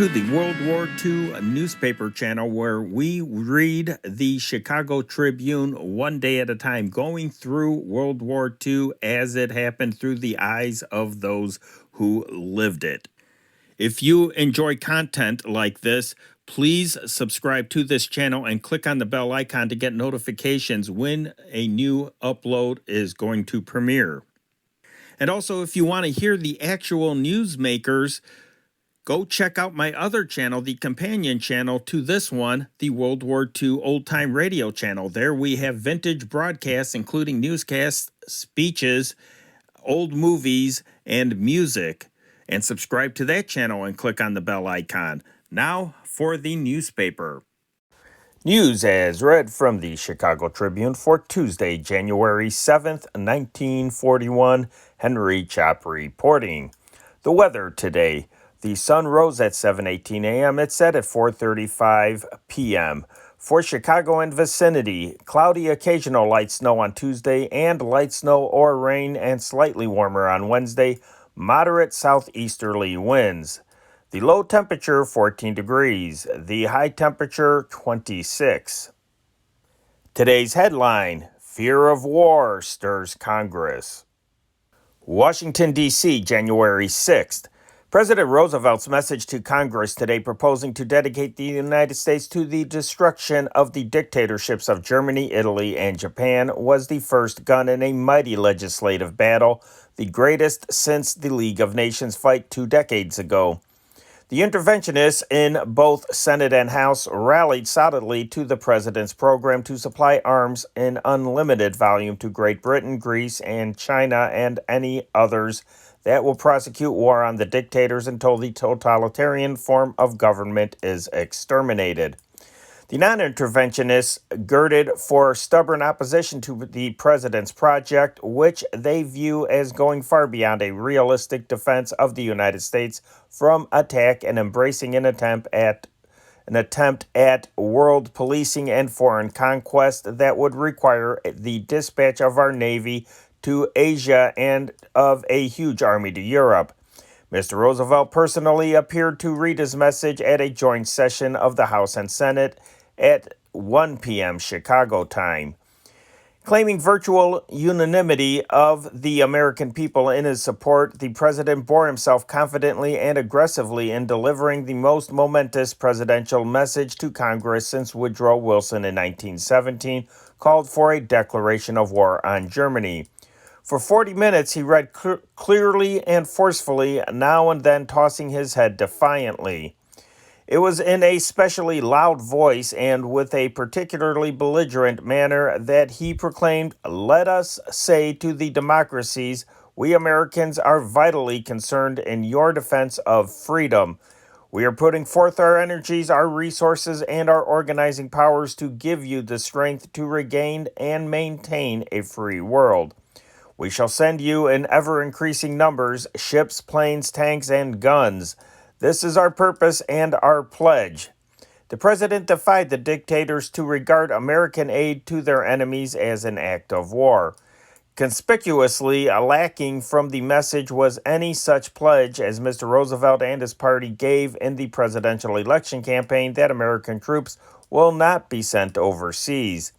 to the World War II newspaper channel where we read the Chicago Tribune one day at a time, going through World War II as it happened through the eyes of those who lived it. If you enjoy content like this, please subscribe to this channel and click on the bell icon to get notifications when a new upload is going to premiere. And also, if you want to hear the actual newsmakers, go check out my other channel, the companion channel to this one, the World War II Old Time Radio channel. There we have vintage broadcasts, including newscasts, speeches, old movies, and music. And subscribe to that channel and click on the bell icon. Now for the newspaper. News as read from the Chicago Tribune for Tuesday, January 7th, 1941. Henry Chopp reporting. The weather today. The sun rose at 7:18 a.m. It set at 4:35 p.m. For Chicago and vicinity, cloudy occasional light snow on Tuesday and light snow or rain and slightly warmer on Wednesday. Moderate southeasterly winds. The low temperature 14 degrees. The high temperature 26. Today's headline, Fear of War Stirs Congress. Washington, D.C., January 6th. President Roosevelt's message to Congress today proposing to dedicate the United States to the destruction of the dictatorships of Germany, Italy, and Japan was the first gun in a mighty legislative battle, the greatest since the League of Nations fight 2 decades ago. The interventionists in both Senate and House rallied solidly to the president's program to supply arms in unlimited volume to Great Britain, Greece, and China, and any others that will prosecute war on the dictators until the totalitarian form of government is exterminated. The non-interventionists girded for stubborn opposition to the president's project, which they view as going far beyond a realistic defense of the United States from attack and embracing an attempt at world policing and foreign conquest that would require the dispatch of our Navy to Asia and of a huge army to Europe. Mr. Roosevelt personally appeared to read his message at a joint session of the House and Senate at 1 p.m. Chicago time. Claiming virtual unanimity of the American people in his support, the president bore himself confidently and aggressively in delivering the most momentous presidential message to Congress since Woodrow Wilson in 1917 called for a declaration of war on Germany. For 40 minutes, he read clearly and forcefully, now and then tossing his head defiantly. It was in a specially loud voice and with a particularly belligerent manner that he proclaimed, "Let us say to the democracies, we Americans are vitally concerned in your defense of freedom. We are putting forth our energies, our resources, and our organizing powers to give you the strength to regain and maintain a free world. We shall send you in ever-increasing numbers ships, planes, tanks, and guns. This is our purpose and our pledge." The president defied the dictators to regard American aid to their enemies as an act of war. Conspicuously lacking from the message was any such pledge as Mr. Roosevelt and his party gave in the presidential election campaign that American troops will not be sent overseas.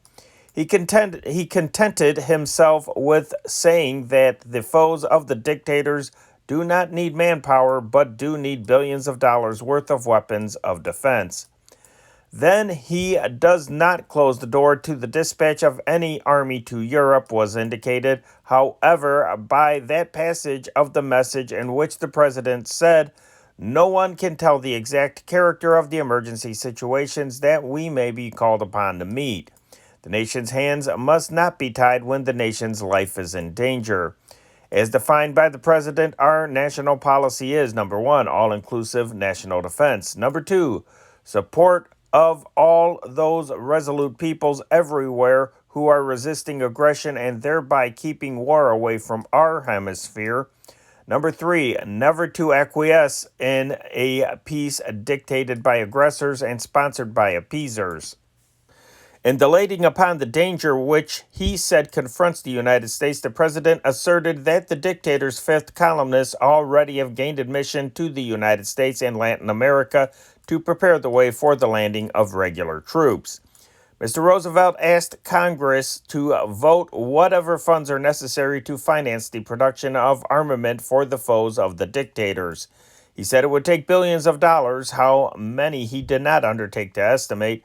He contented himself with saying that the foes of the dictators do not need manpower, but do need billions of dollars worth of weapons of defense. Then he does not close the door to the dispatch of any army to Europe, was indicated, however, by that passage of the message in which the president said, "No one can tell the exact character of the emergency situations that we may be called upon to meet. The nation's hands must not be tied when the nation's life is in danger. As defined by the president, our national policy is, number 1, all-inclusive national defense. Number 2, support of all those resolute peoples everywhere who are resisting aggression and thereby keeping war away from our hemisphere. Number 3, never to acquiesce in a peace dictated by aggressors and sponsored by appeasers." In dilating upon the danger which he said confronts the United States, the president asserted that the dictator's fifth columnists already have gained admission to the United States and Latin America to prepare the way for the landing of regular troops. Mr. Roosevelt asked Congress to vote whatever funds are necessary to finance the production of armament for the foes of the dictators. He said it would take billions of dollars, how many he did not undertake to estimate,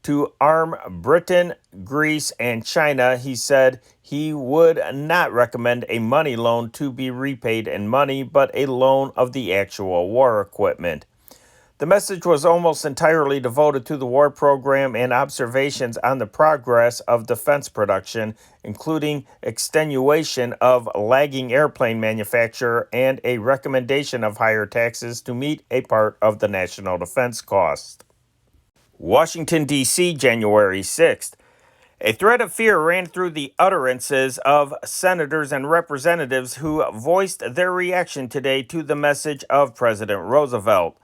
to arm Britain, Greece, and China. He said he would not recommend a money loan to be repaid in money, but a loan of the actual war equipment. The message was almost entirely devoted to the war program and observations on the progress of defense production, including extenuation of lagging airplane manufacture and a recommendation of higher taxes to meet a part of the national defense cost. Washington, D.C., January 6th. A thread of fear ran through the utterances of senators and representatives who voiced their reaction today to the message of President Roosevelt.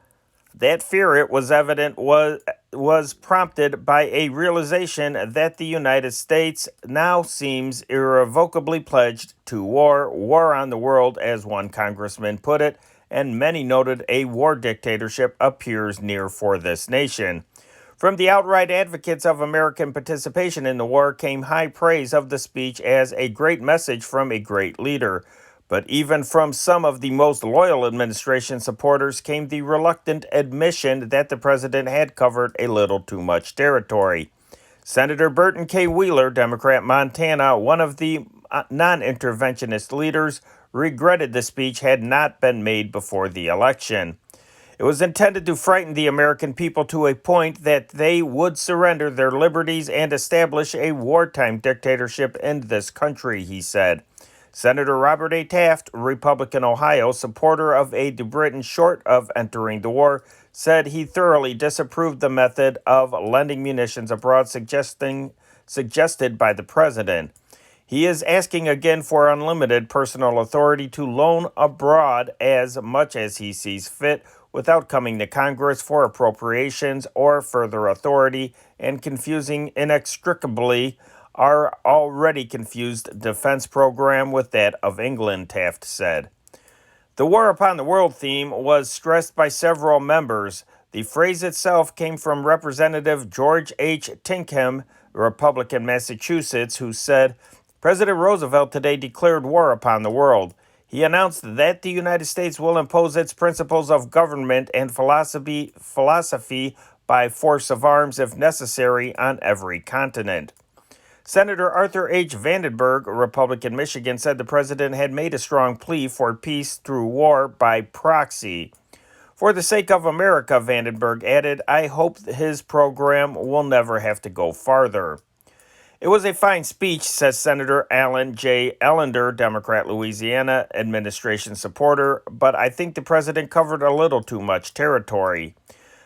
That fear, it was evident, was prompted by a realization that the United States now seems irrevocably pledged to war on the world, as one congressman put it, and many noted a war dictatorship appears near for this nation. From the outright advocates of American participation in the war came high praise of the speech as a great message from a great leader. But even from some of the most loyal administration supporters came the reluctant admission that the president had covered a little too much territory. Senator Burton K. Wheeler, Democrat, Montana, one of the non-interventionist leaders, regretted the speech had not been made before the election. It was intended to frighten the American people to a point that they would surrender their liberties and establish a wartime dictatorship in this country, he said. Senator Robert A. Taft, Republican Ohio, supporter of aid to Britain short of entering the war, said he thoroughly disapproved the method of lending munitions abroad suggested by the president. He is asking again for unlimited personal authority to loan abroad as much as he sees fit without coming to Congress for appropriations or further authority and confusing inextricably our already confused defense program with that of England, Taft said. The war upon the world theme was stressed by several members. The phrase itself came from Representative George H. Tinkham, Republican, Massachusetts, who said, President Roosevelt today declared war upon the world. He announced that the United States will impose its principles of government and philosophy by force of arms if necessary on every continent. Senator Arthur H. Vandenberg, Republican, Michigan, said the president had made a strong plea for peace through war by proxy. For the sake of America, Vandenberg added, I hope his program will never have to go farther. It was a fine speech, says Senator Alan J. Ellender, Democrat, Louisiana, administration supporter, but I think the president covered a little too much territory.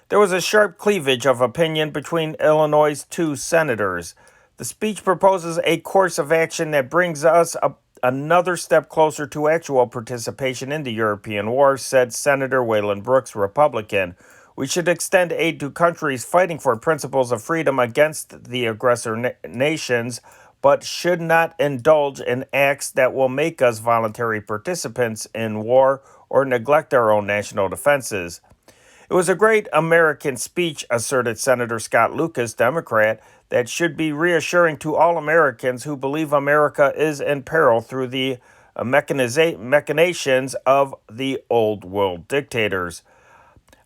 There was a sharp cleavage of opinion between Illinois' two senators. The speech proposes a course of action that brings us another step closer to actual participation in the European war, said Senator Waylon Brooks, Republican. We should extend aid to countries fighting for principles of freedom against the aggressor nations, but should not indulge in acts that will make us voluntary participants in war or neglect our own national defenses. It was a great American speech, asserted Senator Scott Lucas, Democrat, that should be reassuring to all Americans who believe America is in peril through the machinations of the old world dictators.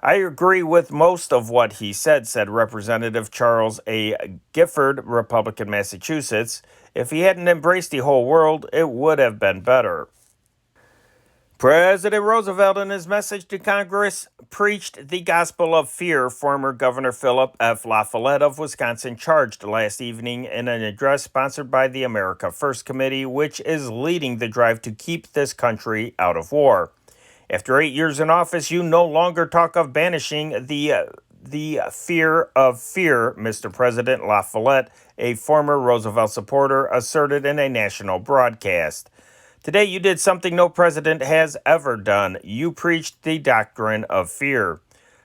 I agree with most of what he said Representative Charles A. Gifford, Republican, Massachusetts. If he hadn't embraced the whole world, it would have been better. President Roosevelt, in his message to Congress, preached the gospel of fear. Former Governor Philip F. La Follette of Wisconsin charged last evening in an address sponsored by the America First Committee, which is leading the drive to keep this country out of war. After 8 years in office, you no longer talk of banishing the fear of fear, Mr. President, La Follette, a former Roosevelt supporter, asserted in a national broadcast. Today you did something no president has ever done. You preached the doctrine of fear.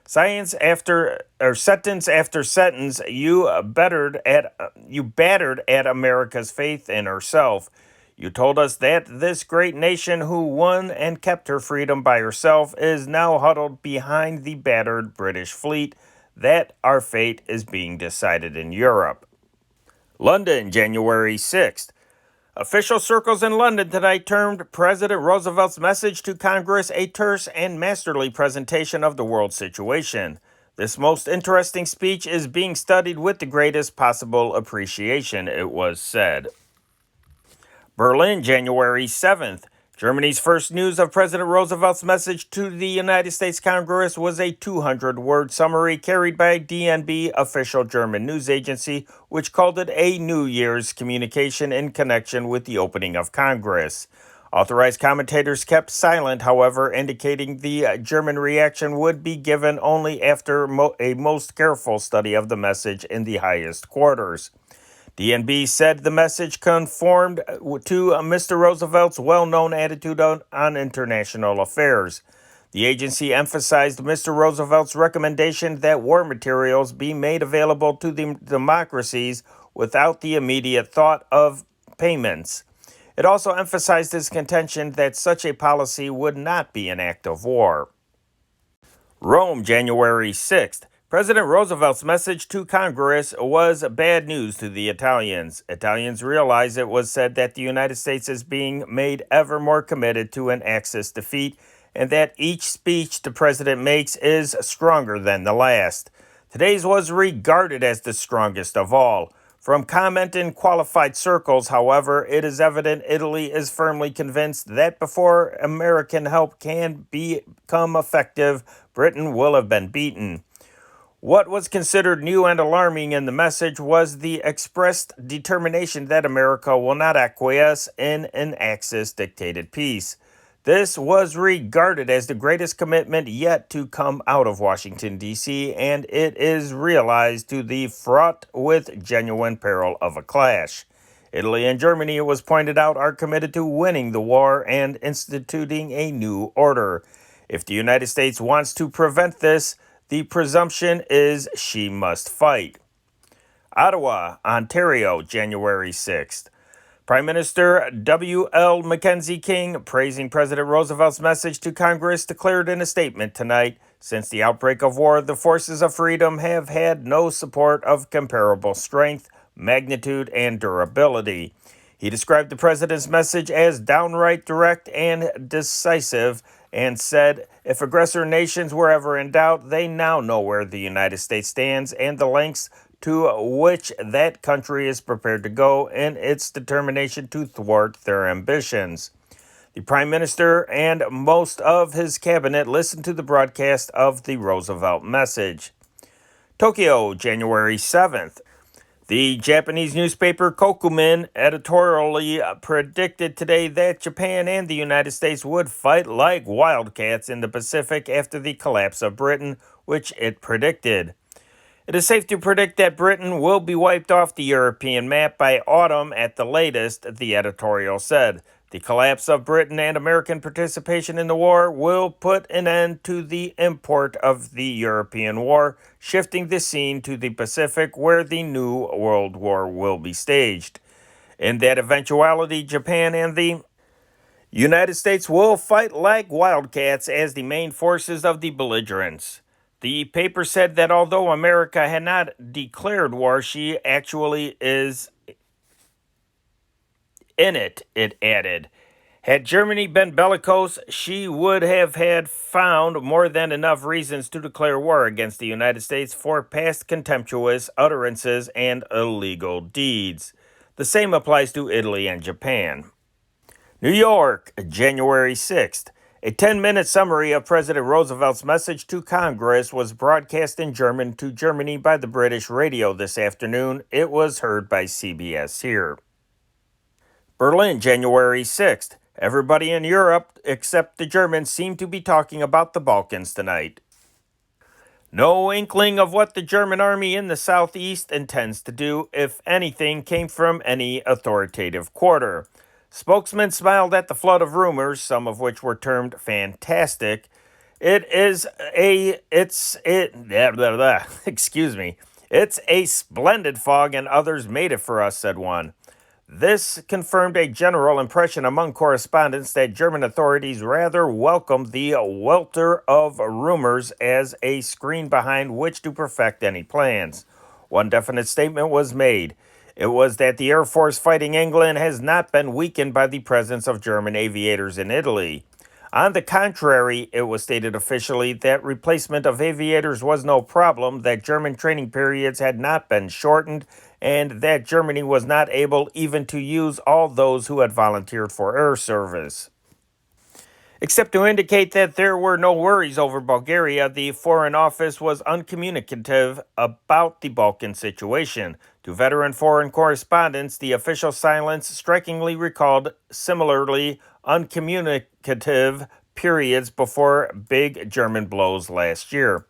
Sentence after sentence, you battered at America's faith in herself. You told us that this great nation who won and kept her freedom by herself is now huddled behind the battered British fleet, that our fate is being decided in Europe. London, January 6th. Official circles in London tonight termed President Roosevelt's message to Congress a terse and masterly presentation of the world situation. This most interesting speech is being studied with the greatest possible appreciation, it was said. Berlin, January 7th. Germany's first news of President Roosevelt's message to the United States Congress was a 200-word summary carried by a DNB official German news agency, which called it a New Year's communication in connection with the opening of Congress. Authorized commentators kept silent, however, indicating the German reaction would be given only after a most careful study of the message in the highest quarters. DNB said the message conformed to Mr. Roosevelt's well-known attitude on international affairs. The agency emphasized Mr. Roosevelt's recommendation that war materials be made available to the democracies without the immediate thought of payments. It also emphasized his contention that such a policy would not be an act of war. Rome, January 6th. President Roosevelt's message to Congress was bad news to the Italians. Italians realize it was said that the United States is being made ever more committed to an Axis defeat, and that each speech the president makes is stronger than the last. Today's was regarded as the strongest of all. From comment in qualified circles, however, it is evident Italy is firmly convinced that before American help can become effective, Britain will have been beaten. What was considered new and alarming in the message was the expressed determination that America will not acquiesce in an Axis-dictated peace. This was regarded as the greatest commitment yet to come out of Washington, D.C., and it is realized to be fraught with genuine peril of a clash. Italy and Germany, it was pointed out, are committed to winning the war and instituting a new order. If the United States wants to prevent this, the presumption is she must fight. Ottawa, Ontario, January 6th. Prime Minister W.L. Mackenzie King, praising President Roosevelt's message to Congress, declared in a statement tonight, since the outbreak of war, the forces of freedom have had no support of comparable strength, magnitude, and durability. He described the president's message as downright direct and decisive, and said, if aggressor nations were ever in doubt, they now know where the United States stands and the lengths to which that country is prepared to go in its determination to thwart their ambitions. The Prime Minister and most of his cabinet listened to the broadcast of the Roosevelt message. Tokyo, January 7th. The Japanese newspaper Kokumin editorially predicted today that Japan and the United States would fight like wildcats in the Pacific after the collapse of Britain, which it predicted. It is safe to predict that Britain will be wiped off the European map by autumn at the latest, the editorial said. The collapse of Britain and American participation in the war will put an end to the import of the European war, shifting the scene to the Pacific where the new World War will be staged. In that eventuality, Japan and the United States will fight like wildcats as the main forces of the belligerents. The paper said that although America had not declared war, she actually is in it, it added. Had Germany been bellicose, she would have had found more than enough reasons to declare war against the United States for past contemptuous utterances and illegal deeds. The same applies to Italy and Japan. New York, January 6th. A 10-minute summary of President Roosevelt's message to Congress was broadcast in German to Germany by the British radio this afternoon. It was heard by CBS here. Berlin, January 6th. Everybody in Europe except the Germans seem to be talking about the Balkans tonight. No inkling of what the German army in the southeast intends to do, if anything, came from any authoritative quarter. Spokesmen smiled at the flood of rumors, some of which were termed fantastic, It is a it's it blah, blah, blah. Excuse me. It's a splendid fog and others made it for us, said one. This confirmed a general impression among correspondents that German authorities rather welcomed the welter of rumors as a screen behind which to perfect any plans. One definite statement was made. It was that the Air Force fighting England has not been weakened by the presence of German aviators in Italy. On the contrary, it was stated officially that replacement of aviators was no problem, that German training periods had not been shortened, and that Germany was not able even to use all those who had volunteered for air service. Except to indicate that there were no worries over Bulgaria, the Foreign Office was uncommunicative about the Balkan situation. To veteran foreign correspondents, the official silence strikingly recalled similarly uncommunicative periods before big German blows last year.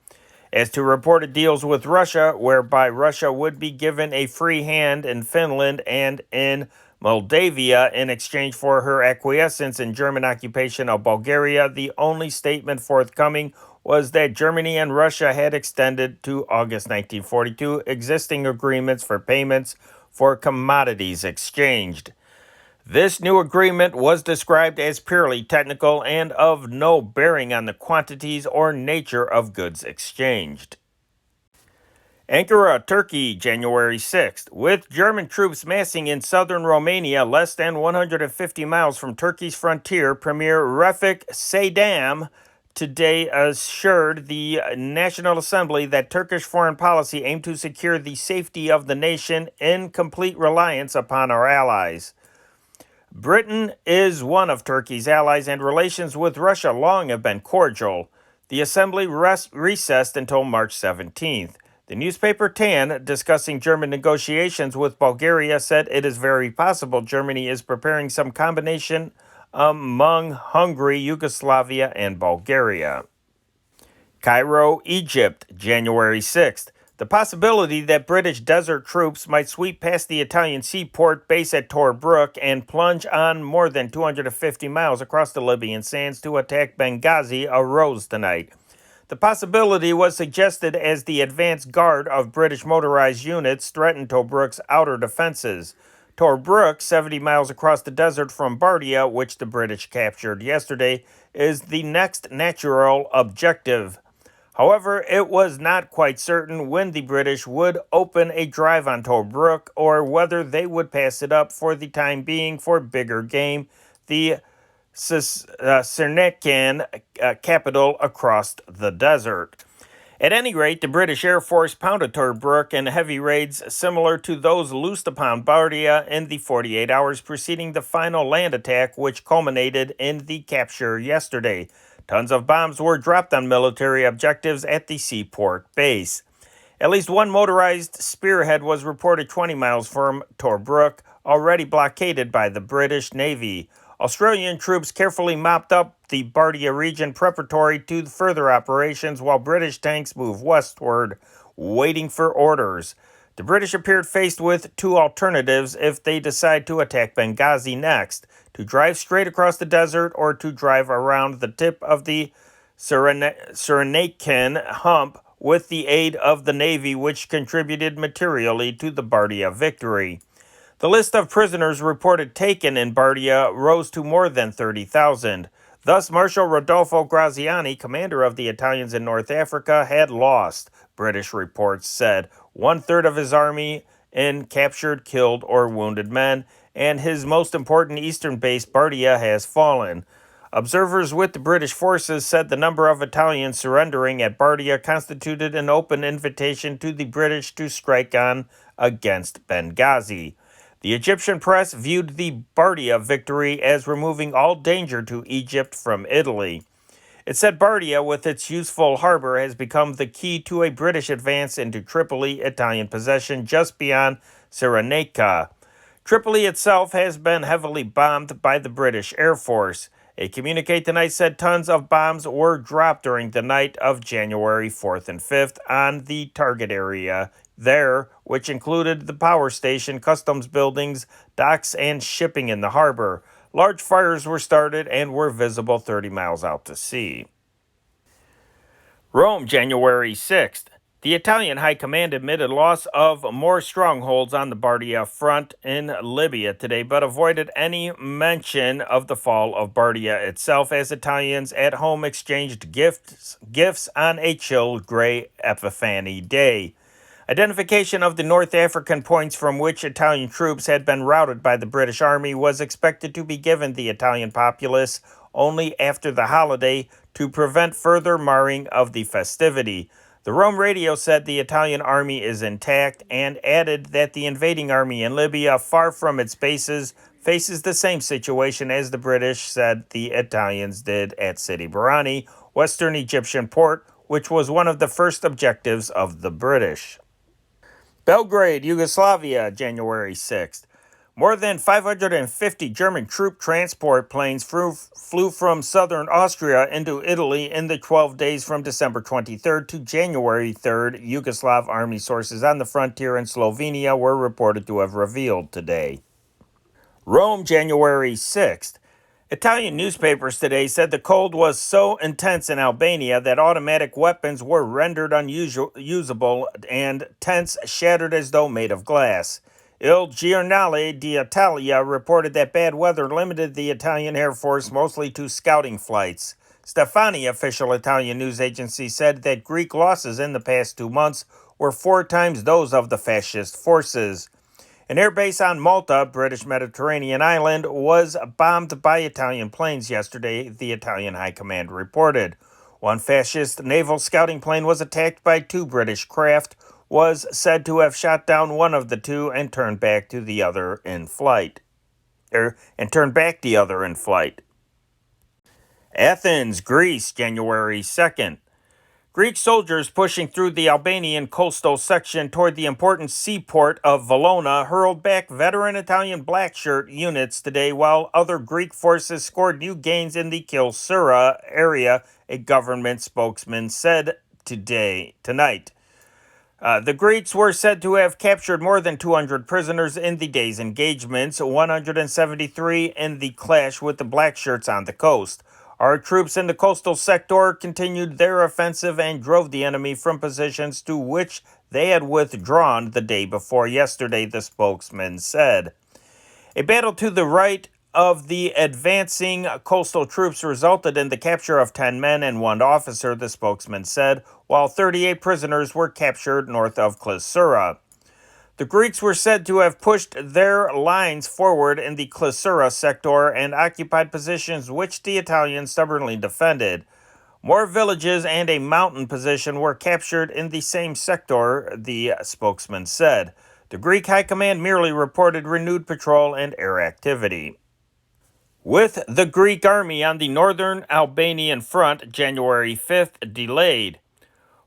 As to reported deals with Russia, whereby Russia would be given a free hand in Finland and in Moldavia in exchange for her acquiescence in German occupation of Bulgaria, the only statement forthcoming was that Germany and Russia had extended to August 1942 existing agreements for payments for commodities exchanged. This new agreement was described as purely technical and of no bearing on the quantities or nature of goods exchanged. Ankara, Turkey, January 6th. With German troops massing in southern Romania, less than 150 miles from Turkey's frontier, Premier Refik Saydam today assured the National Assembly that Turkish foreign policy aimed to secure the safety of the nation in complete reliance upon our allies. Britain is one of Turkey's allies, and relations with Russia long have been cordial. The assembly recessed until March 17th. The newspaper TAN, discussing German negotiations with Bulgaria, said it is very possible Germany is preparing some combination among Hungary, Yugoslavia, and Bulgaria. Cairo, Egypt, January 6th. The possibility that British desert troops might sweep past the Italian seaport base at Tobruk and plunge on more than 250 miles across the Libyan sands to attack Benghazi arose tonight. The possibility was suggested as the advance guard of British motorized units threatened Tobruk's outer defenses. Tobruk, 70 miles across the desert from Bardia, which the British captured yesterday, is the next natural objective. However, it was not quite certain when the British would open a drive on Tobruk or whether they would pass it up for the time being for bigger game, the Cyrenaican capital across the desert. At any rate, the British Air Force pounded Tobruk in heavy raids similar to those loosed upon Bardia in the 48 hours preceding the final land attack, which culminated in the capture yesterday. Tons of bombs were dropped on military objectives at the seaport base. At least one motorized spearhead was reported 20 miles from Tobruk, already blockaded by the British Navy. Australian troops carefully mopped up the Bardia region preparatory to further operations while British tanks moved westward, waiting for orders. The British appeared faced with two alternatives if they decide to attack Benghazi next: to drive straight across the desert or to drive around the tip of the Cyrenaican hump with the aid of the Navy, which contributed materially to the Bardia victory. The list of prisoners reported taken in Bardia rose to more than 30,000. Thus, Marshal Rodolfo Graziani, commander of the Italians in North Africa, had lost, British reports said, one-third of his army in captured, killed, or wounded men, and his most important eastern base, Bardia, has fallen. Observers with the British forces said the number of Italians surrendering at Bardia constituted an open invitation to the British to strike on against Benghazi. The Egyptian press viewed the Bardia victory as removing all danger to Egypt from Italy. It said Bardia, with its useful harbor, has become the key to a British advance into Tripoli, Italian possession just beyond Cyrenaica. Tripoli itself has been heavily bombed by the British Air Force. A communique tonight said tons of bombs were dropped during the night of January 4th and 5th on the target area there, which included the power station, customs buildings, docks, and shipping in the harbor. Large fires were started and were visible 30 miles out to sea. Rome, January 6th. The Italian High Command admitted loss of more strongholds on the Bardia front in Libya today, but avoided any mention of the fall of Bardia itself as Italians at home exchanged gifts on a chill gray Epiphany Day. Identification of the North African points from which Italian troops had been routed by the British Army was expected to be given the Italian populace only after the holiday to prevent further marring of the festivity. The Rome radio said the Italian army is intact and added that the invading army in Libya, far from its bases, faces the same situation as the British said the Italians did at Sidi Barrani, western Egyptian port, which was one of the first objectives of the British. Belgrade, Yugoslavia, January 6th. More than 550 German troop transport planes flew from southern Austria into Italy in the 12 days from December 23rd to January 3rd, Yugoslav army sources on the frontier in Slovenia were reported to have revealed today. Rome, January 6th. Italian newspapers today said the cold was so intense in Albania that automatic weapons were rendered unusable and tents shattered as though made of glass. Il Giornale d'Italia reported that bad weather limited the Italian Air Force mostly to scouting flights. Stefani, official Italian news agency, said that Greek losses in the past 2 months were 4 times those of the fascist forces. An airbase on Malta, British Mediterranean island, was bombed by Italian planes yesterday, the Italian High Command reported. One fascist naval scouting plane was attacked by 2 British craft, was said to have shot down one of the 2 and turned back the other in flight. Athens, Greece, January 2nd. Greek soldiers pushing through the Albanian coastal section toward the important seaport of Valona hurled back veteran Italian blackshirt units today, while other Greek forces scored new gains in the Kilsura area, a government spokesman said tonight. The Greeks were said to have captured more than 200 prisoners in the day's engagements, 173 in the clash with the Blackshirts on the coast. Our troops in the coastal sector continued their offensive and drove the enemy from positions to which they had withdrawn the day before yesterday, the spokesman said. A battle to the right of the advancing coastal troops resulted in the capture of 10 men and 1 officer, the spokesman said, while 38 prisoners were captured north of Klissura. The Greeks were said to have pushed their lines forward in the Klissura sector and occupied positions which the Italians stubbornly defended. More villages and a mountain position were captured in the same sector, the spokesman said. The Greek High Command merely reported renewed patrol and air activity. With the Greek army on the northern Albanian front, January 5th delayed.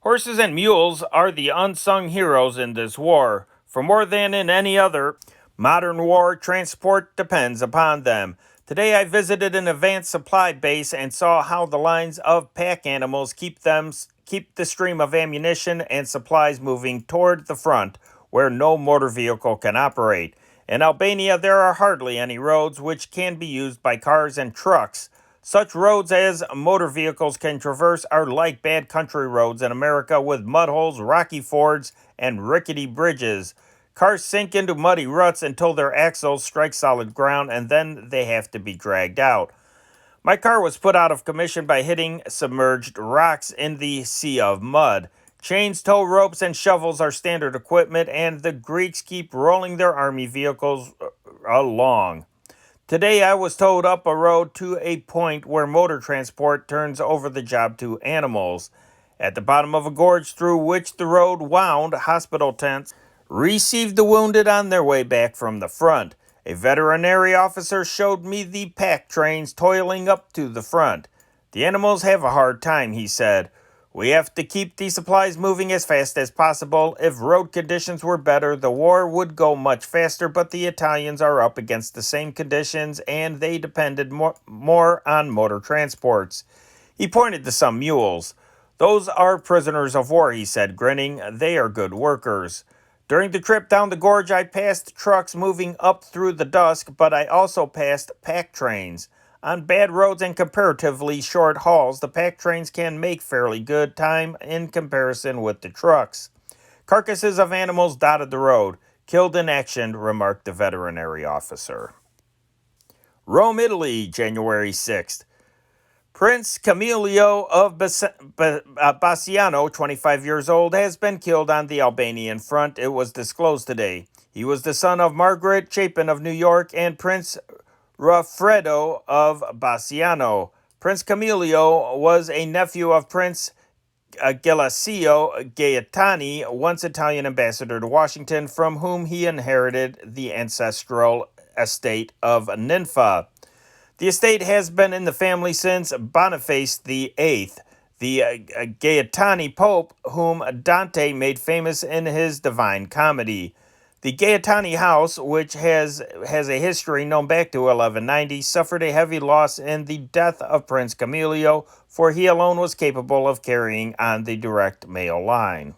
Horses and mules are the unsung heroes in this war. For more than in any other modern war, transport depends upon them. Today I visited an advanced supply base and saw how the lines of pack animals keep the stream of ammunition and supplies moving toward the front, where no motor vehicle can operate. In Albania, there are hardly any roads which can be used by cars and trucks. Such roads as motor vehicles can traverse are like bad country roads in America with mud holes, rocky fords, and rickety bridges. Cars sink into muddy ruts until their axles strike solid ground, and then they have to be dragged out. My car was put out of commission by hitting submerged rocks in the sea of mud. Chains, tow ropes, and shovels are standard equipment, and the Greeks keep rolling their army vehicles along. Today I was towed up a road to a point where motor transport turns over the job to animals. At the bottom of a gorge through which the road wound, hospital tents received the wounded on their way back from the front. A veterinary officer showed me the pack trains toiling up to the front. The animals have a hard time, he said. We have to keep the supplies moving as fast as possible. If road conditions were better, the war would go much faster, but the Italians are up against the same conditions, and they depended more on motor transports. He pointed to some mules. Those are prisoners of war, he said, grinning. They are good workers. During the trip down the gorge, I passed trucks moving up through the dusk, but I also passed pack trains. On bad roads and comparatively short hauls, the pack trains can make fairly good time in comparison with the trucks. Carcasses of animals dotted the road. Killed in action, remarked the veterinary officer. Rome, Italy, January 6th. Prince Camillo of Bassiano, 25 years old, has been killed on the Albanian front, it was disclosed today. He was the son of Margaret Chapin of New York and Prince Raffredo of Bassiano. Prince Camillo was a nephew of Prince Gelasio Gaetani, once Italian ambassador to Washington, from whom he inherited the ancestral estate of Ninfa. The estate has been in the family since Boniface VIII, the Gaetani Pope, whom Dante made famous in his Divine Comedy. The Gaetani house, which has a history known back to 1190, suffered a heavy loss in the death of Prince Camillo, for he alone was capable of carrying on the direct male line.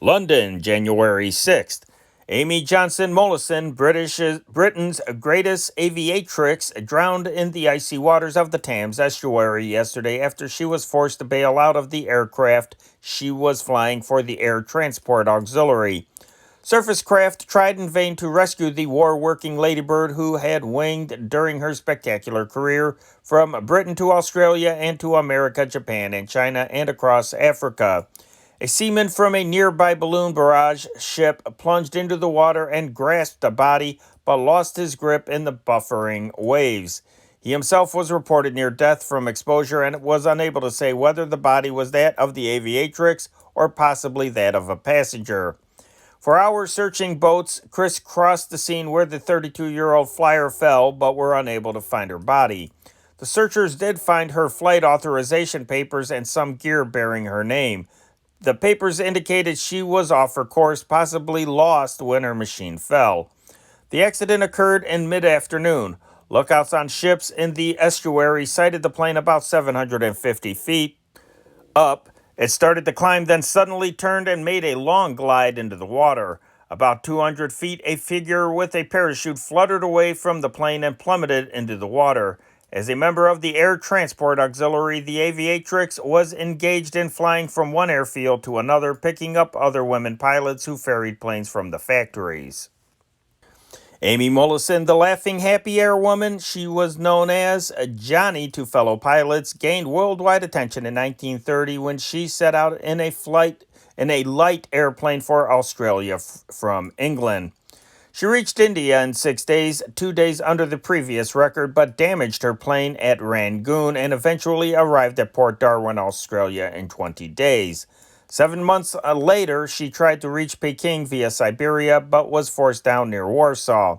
London, January 6th. Amy Johnson Mollison, Britain's greatest aviatrix, drowned in the icy waters of the Thames estuary yesterday after she was forced to bail out of the aircraft she was flying for the Air Transport Auxiliary. Surface craft tried in vain to rescue the war-working ladybird who had winged during her spectacular career from Britain to Australia and to America, Japan, and China, and across Africa. A seaman from a nearby balloon barrage ship plunged into the water and grasped a body, but lost his grip in the buffering waves. He himself was reported near death from exposure and was unable to say whether the body was that of the aviatrix or possibly that of a passenger. For hours, searching boats crisscrossed the scene where the 32-year-old flyer fell, but were unable to find her body. The searchers did find her flight authorization papers and some gear bearing her name. The papers indicated she was off her course, possibly lost when her machine fell. The accident occurred in mid-afternoon. Lookouts on ships in the estuary sighted the plane about 750 feet up. It started to climb, then suddenly turned and made a long glide into the water. About 200 feet, a figure with a parachute fluttered away from the plane and plummeted into the water. As a member of the Air Transport Auxiliary, the aviatrix was engaged in flying from one airfield to another, picking up other women pilots who ferried planes from the factories. Amy Mollison, the laughing happy air woman she was known as Johnny to fellow pilots, gained worldwide attention in 1930 when she set out in a light airplane for Australia from England. She reached India in 6 days, 2 days under the previous record, but damaged her plane at Rangoon and eventually arrived at Port Darwin, Australia in 20 days. 7 months later, she tried to reach Peking via Siberia, but was forced down near Warsaw.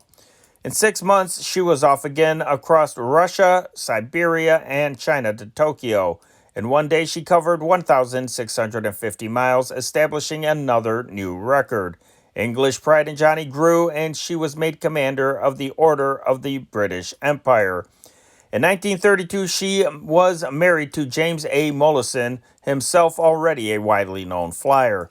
In 6 months, she was off again across Russia, Siberia, and China to Tokyo. In 1 day, she covered 1,650 miles, establishing another new record. English pride in Johnny grew, and she was made commander of the Order of the British Empire. In 1932, she was married to James A. Mollison, himself already a widely known flyer.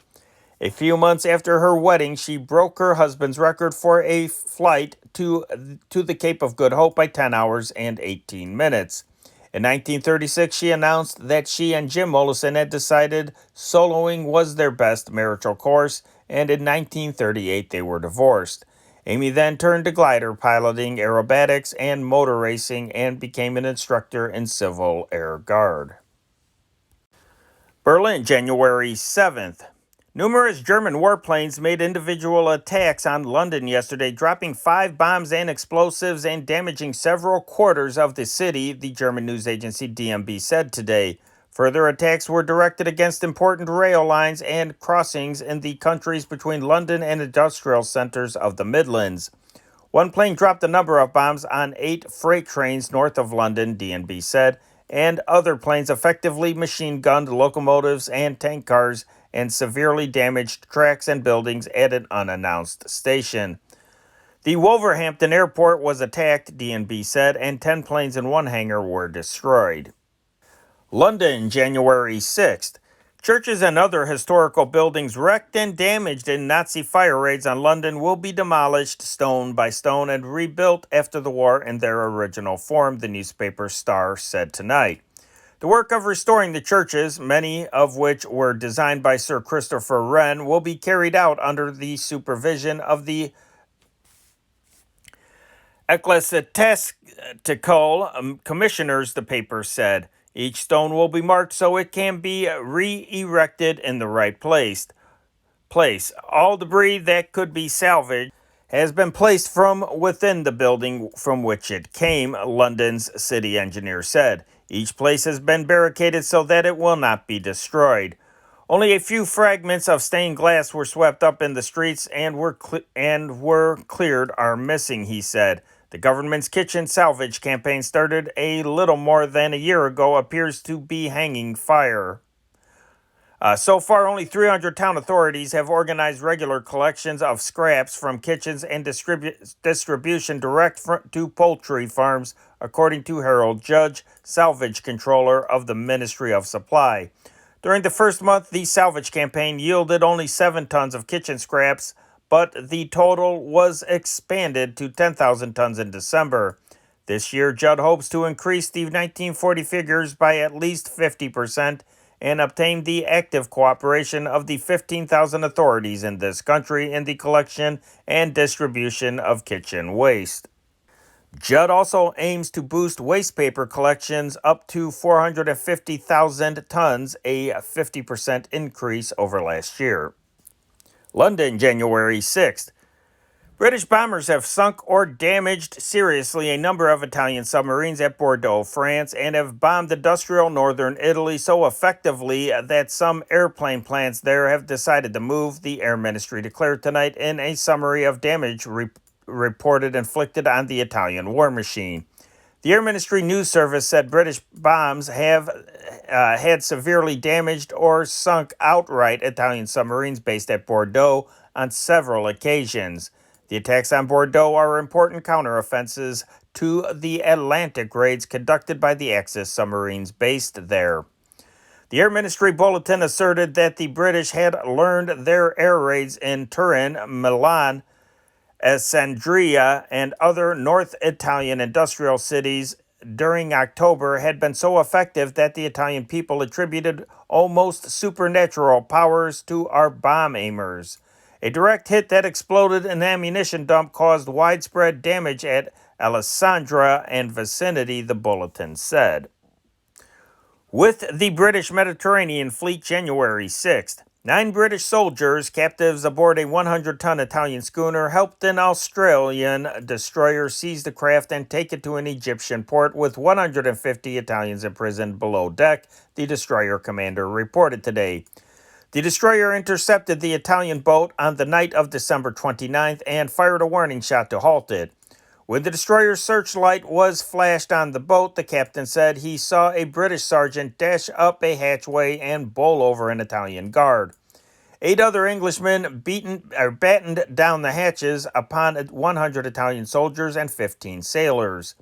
A few months after her wedding, she broke her husband's record for a flight to the Cape of Good Hope by 10 hours and 18 minutes. In 1936, she announced that she and Jim Mollison had decided soloing was their best marital course, and in 1938 they were divorced. Amy then turned to glider piloting, aerobatics, and motor racing and became an instructor in Civil Air Guard. Berlin, January 7th. Numerous German warplanes made individual attacks on London yesterday, dropping 5 bombs and explosives and damaging several quarters of the city, the German news agency DMB said today. Further attacks were directed against important rail lines and crossings in the countries between London and industrial centers of the Midlands. One plane dropped a number of bombs on 8 freight trains north of London, DNB said, and other planes effectively machine-gunned locomotives and tank cars and severely damaged tracks and buildings at an unannounced station. The Wolverhampton airport was attacked, DNB said, and 10 planes in one hangar were destroyed. London, January 6th. Churches and other historical buildings wrecked and damaged in Nazi fire raids on London will be demolished stone by stone and rebuilt after the war in their original form, the newspaper Star said tonight. The work of restoring the churches, many of which were designed by Sir Christopher Wren, will be carried out under the supervision of the ecclesiastical commissioners, the paper said. Each stone will be marked so it can be re-erected in the right place. All debris that could be salvaged has been placed from within the building from which it came, London's city engineer said. Each place has been barricaded so that it will not be destroyed. Only a few fragments of stained glass were swept up in the streets and were cleared are missing, he said. The government's kitchen salvage campaign started a little more than a year ago appears to be hanging fire. So far, only 300 town authorities have organized regular collections of scraps from kitchens and distribution direct to poultry farms, according to Harold Judge, salvage controller of the Ministry of Supply. During the first month, the salvage campaign yielded only 7 tons of kitchen scraps, but the total was expanded to 10,000 tons in December. This year, Judd hopes to increase the 1940 figures by at least 50% and obtain the active cooperation of the 15,000 authorities in this country in the collection and distribution of kitchen waste. Judd also aims to boost waste paper collections up to 450,000 tons, a 50% increase over last year. London, January 6th. British bombers have sunk or damaged seriously a number of Italian submarines at Bordeaux, France, and have bombed industrial northern Italy so effectively that some airplane plants there have decided to move, the Air Ministry declared tonight in a summary of damage reported inflicted on the Italian war machine. The Air Ministry News Service said British bombs have had severely damaged or sunk outright Italian submarines based at Bordeaux on several occasions. The attacks on Bordeaux are important counteroffensives to the Atlantic raids conducted by the Axis submarines based there. The Air Ministry bulletin asserted that the British had learned their air raids in Turin, Milan, Alessandria, and other North Italian industrial cities during October had been so effective that the Italian people attributed almost supernatural powers to our bomb aimers. A direct hit that exploded an ammunition dump caused widespread damage at Alessandria and vicinity, the bulletin said. With the British Mediterranean Fleet, January 6th, 9 British soldiers, captives aboard a 100-ton Italian schooner, helped an Australian destroyer seize the craft and take it to an Egyptian port with 150 Italians imprisoned below deck, the destroyer commander reported today. The destroyer intercepted the Italian boat on the night of December 29th and fired a warning shot to halt it. When the destroyer's searchlight was flashed on the boat, the captain said he saw a British sergeant dash up a hatchway and bowl over an Italian guard. 8 other Englishmen battened down the hatches upon 100 Italian soldiers and 15 sailors.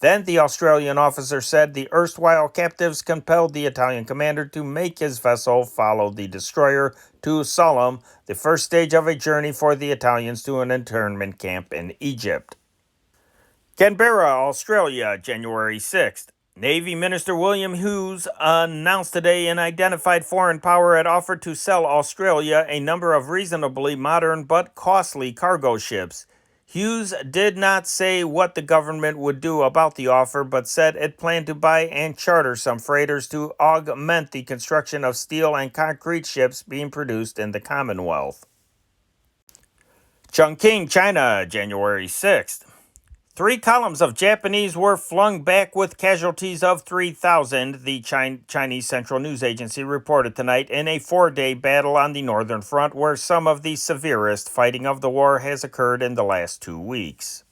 Then the Australian officer said the erstwhile captives compelled the Italian commander to make his vessel follow the destroyer to Sollum, the first stage of a journey for the Italians to an internment camp in Egypt. Canberra, Australia, January 6th. Navy Minister William Hughes announced today an identified foreign power had offered to sell Australia a number of reasonably modern but costly cargo ships. Hughes did not say what the government would do about the offer, but said it planned to buy and charter some freighters to augment the construction of steel and concrete ships being produced in the Commonwealth. Chongqing, China, January 6th. 3 columns of Japanese were flung back with casualties of 3,000, the Chinese Central News Agency reported tonight, in a 4-day battle on the northern front where some of the severest fighting of the war has occurred in the last 2 weeks.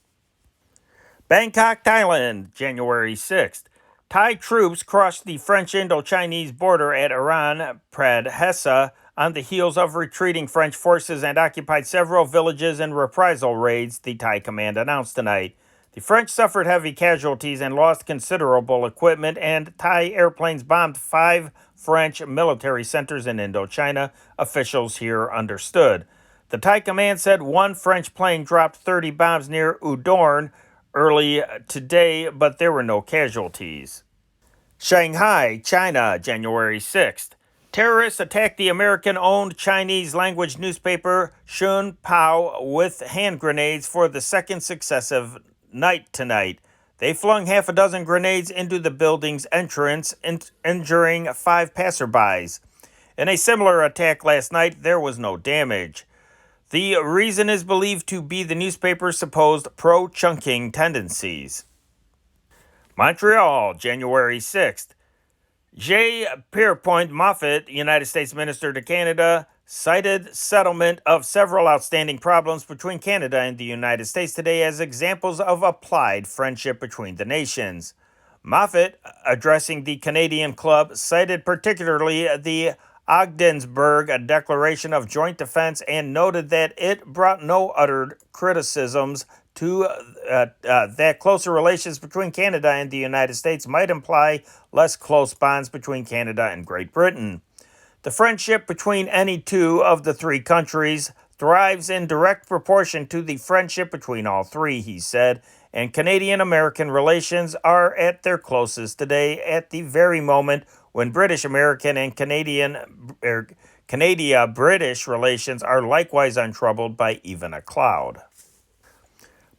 Bangkok, Thailand, January 6th. Thai troops crossed the French Indo-Chinese border at Iran Pradhesa on the heels of retreating French forces and occupied several villages in reprisal raids, the Thai command announced tonight. The French suffered heavy casualties and lost considerable equipment, and Thai airplanes bombed 5 French military centers in Indochina, officials here understood. The Thai command said one French plane dropped 30 bombs near Udorn early today, but there were no casualties. Shanghai, China, January 6th. Terrorists attacked the American-owned Chinese-language newspaper Xunpao with hand grenades for the second successive night tonight. They flung half a dozen grenades into the building's entrance, injuring 5 passerbys. In a similar attack last night, there was no damage. The reason is believed to be the newspaper's supposed pro-Chungking tendencies. Montreal, January 6th. J. Pierpoint Moffat, United States Minister to Canada, cited settlement of several outstanding problems between Canada and the United States today as examples of applied friendship between the nations. Moffat, addressing the Canadian club, cited particularly the Ogdensburg Declaration of Joint Defense and noted that it brought no uttered criticisms to that closer relations between Canada and the United States might imply less close bonds between Canada and Great Britain. The friendship between any two of the 3 countries thrives in direct proportion to the friendship between all 3, he said, and Canadian-American relations are at their closest today at the very moment when British-American and Canada-British relations are likewise untroubled by even a cloud.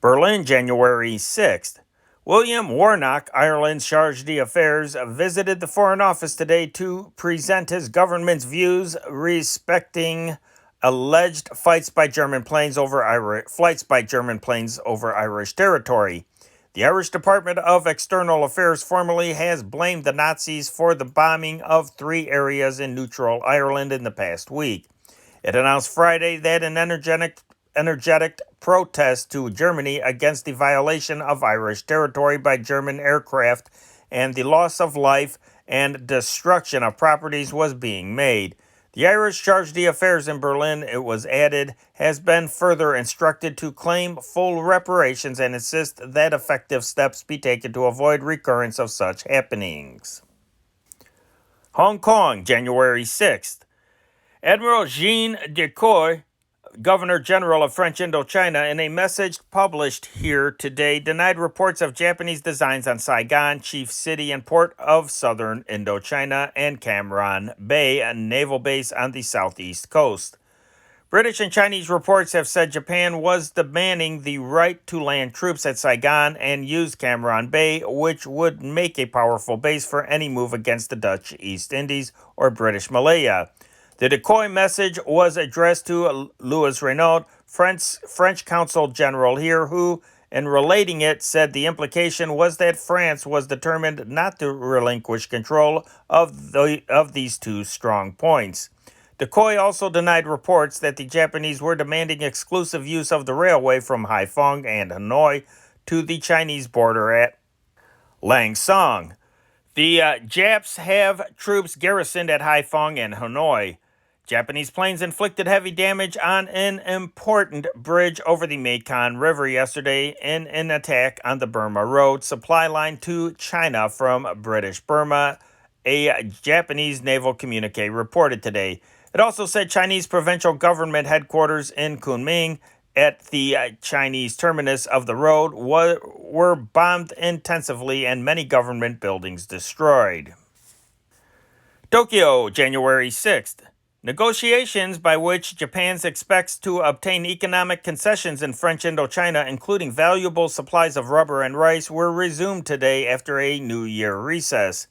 Berlin, January 6th. William Warnock, Ireland's charge d'affaires, visited the Foreign Office today to present his government's views respecting alleged flights by German planes over Irish territory. The Irish Department of External Affairs formally has blamed the Nazis for the bombing of 3 areas in neutral Ireland in the past week. It announced Friday that an energetic protest to Germany against the violation of Irish territory by German aircraft and the loss of life and destruction of properties was being made. The Irish charge d'affaires in Berlin, it was added, has been further instructed to claim full reparations and insist that effective steps be taken to avoid recurrence of such happenings. Hong Kong, January 6th. Admiral Jean Decoy, Governor General of French Indochina, in a message published here today, denied reports of Japanese designs on Saigon, chief city and port of southern Indochina, and Cam Ranh Bay, a naval base on the southeast coast. British and Chinese reports have said Japan was demanding the right to land troops at Saigon and use Cam Ranh Bay, which would make a powerful base for any move against the Dutch East Indies or British Malaya. The Decoy message was addressed to Louis Renaud, French consul general here, who, in relating it, said the implication was that France was determined not to relinquish control of these 2 strong points. Decoy also denied reports that the Japanese were demanding exclusive use of the railway from Haiphong and Hanoi to the Chinese border at Langsong. The Japs have troops garrisoned at Haiphong and Hanoi. Japanese planes inflicted heavy damage on an important bridge over the Mekong River yesterday in an attack on the Burma Road supply line to China from British Burma, a Japanese naval communique reported today. It also said Chinese provincial government headquarters in Kunming at the Chinese terminus of the road were bombed intensively and many government buildings destroyed. Tokyo, January 6th. Negotiations by which Japan expects to obtain economic concessions in French Indochina, including valuable supplies of rubber and rice, were resumed today after a New Year recess.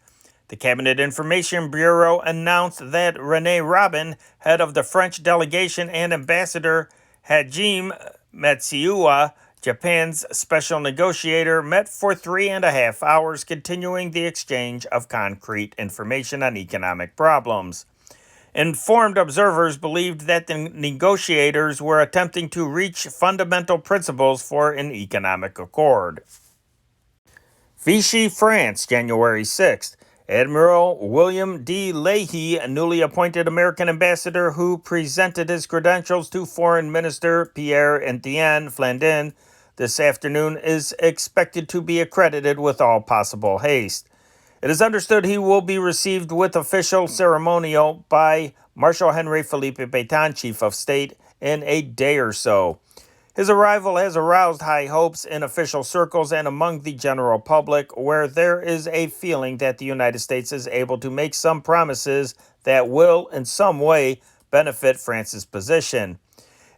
The Cabinet Information Bureau announced that René Robin, head of the French delegation, and Ambassador Hajime Matsuoka, Japan's special negotiator, met for 3.5 hours, continuing the exchange of concrete information on economic problems. Informed observers believed that the negotiators were attempting to reach fundamental principles for an economic accord. Vichy, France, January 6th. Admiral William D. Leahy, a newly appointed American ambassador who presented his credentials to Foreign Minister Pierre-Etienne Flandin, this afternoon is expected to be accredited with all possible haste. It is understood he will be received with official ceremonial by Marshal Henry Felipe Pétain, Chief of State, in a day or so. His arrival has aroused high hopes in official circles and among the general public, where there is a feeling that the United States is able to make some promises that will, in some way, benefit France's position.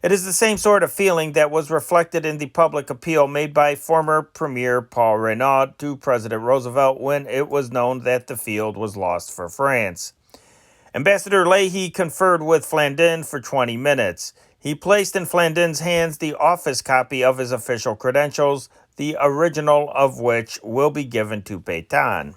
It is the same sort of feeling that was reflected in the public appeal made by former Premier Paul Reynaud to President Roosevelt when it was known that the field was lost for France. Ambassador Leahy conferred with Flandin for 20 minutes. He placed in Flandin's hands the office copy of his official credentials, the original of which will be given to Pétain.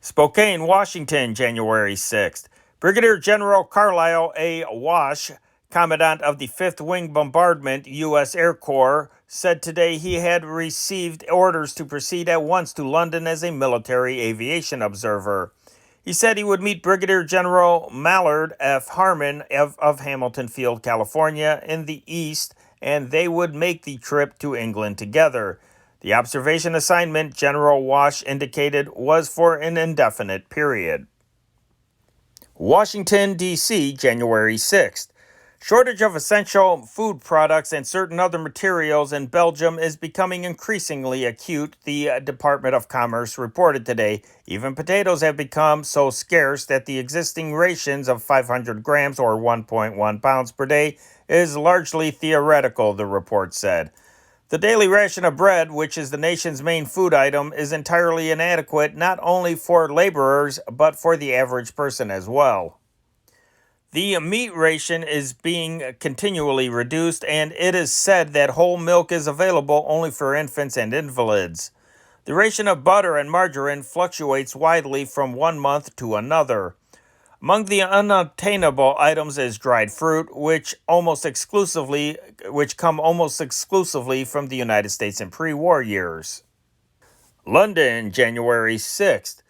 Spokane, Washington, January 6th. Brigadier General Carlisle A. Wash, Commandant of the 5th Wing Bombardment, U.S. Air Corps, said today he had received orders to proceed at once to London as a military aviation observer. He said he would meet Brigadier General Mallard F. Harmon of Hamilton Field, California, in the east, and they would make the trip to England together. The observation assignment, General Wash indicated, was for an indefinite period. Washington, D.C., January 6th. Shortage of essential food products and certain other materials in Belgium is becoming increasingly acute, the Department of Commerce reported today. Even potatoes have become so scarce that the existing rations of 500 grams or 1.1 pounds per day is largely theoretical, the report said. The daily ration of bread, which is the nation's main food item, is entirely inadequate not only for laborers but for the average person as well. The meat ration is being continually reduced, and it is said that whole milk is available only for infants and invalids. The ration of butter and margarine fluctuates widely from one month to another. Among the unobtainable items is dried fruit, which come almost exclusively from the United States in pre-war years. London, January 6th.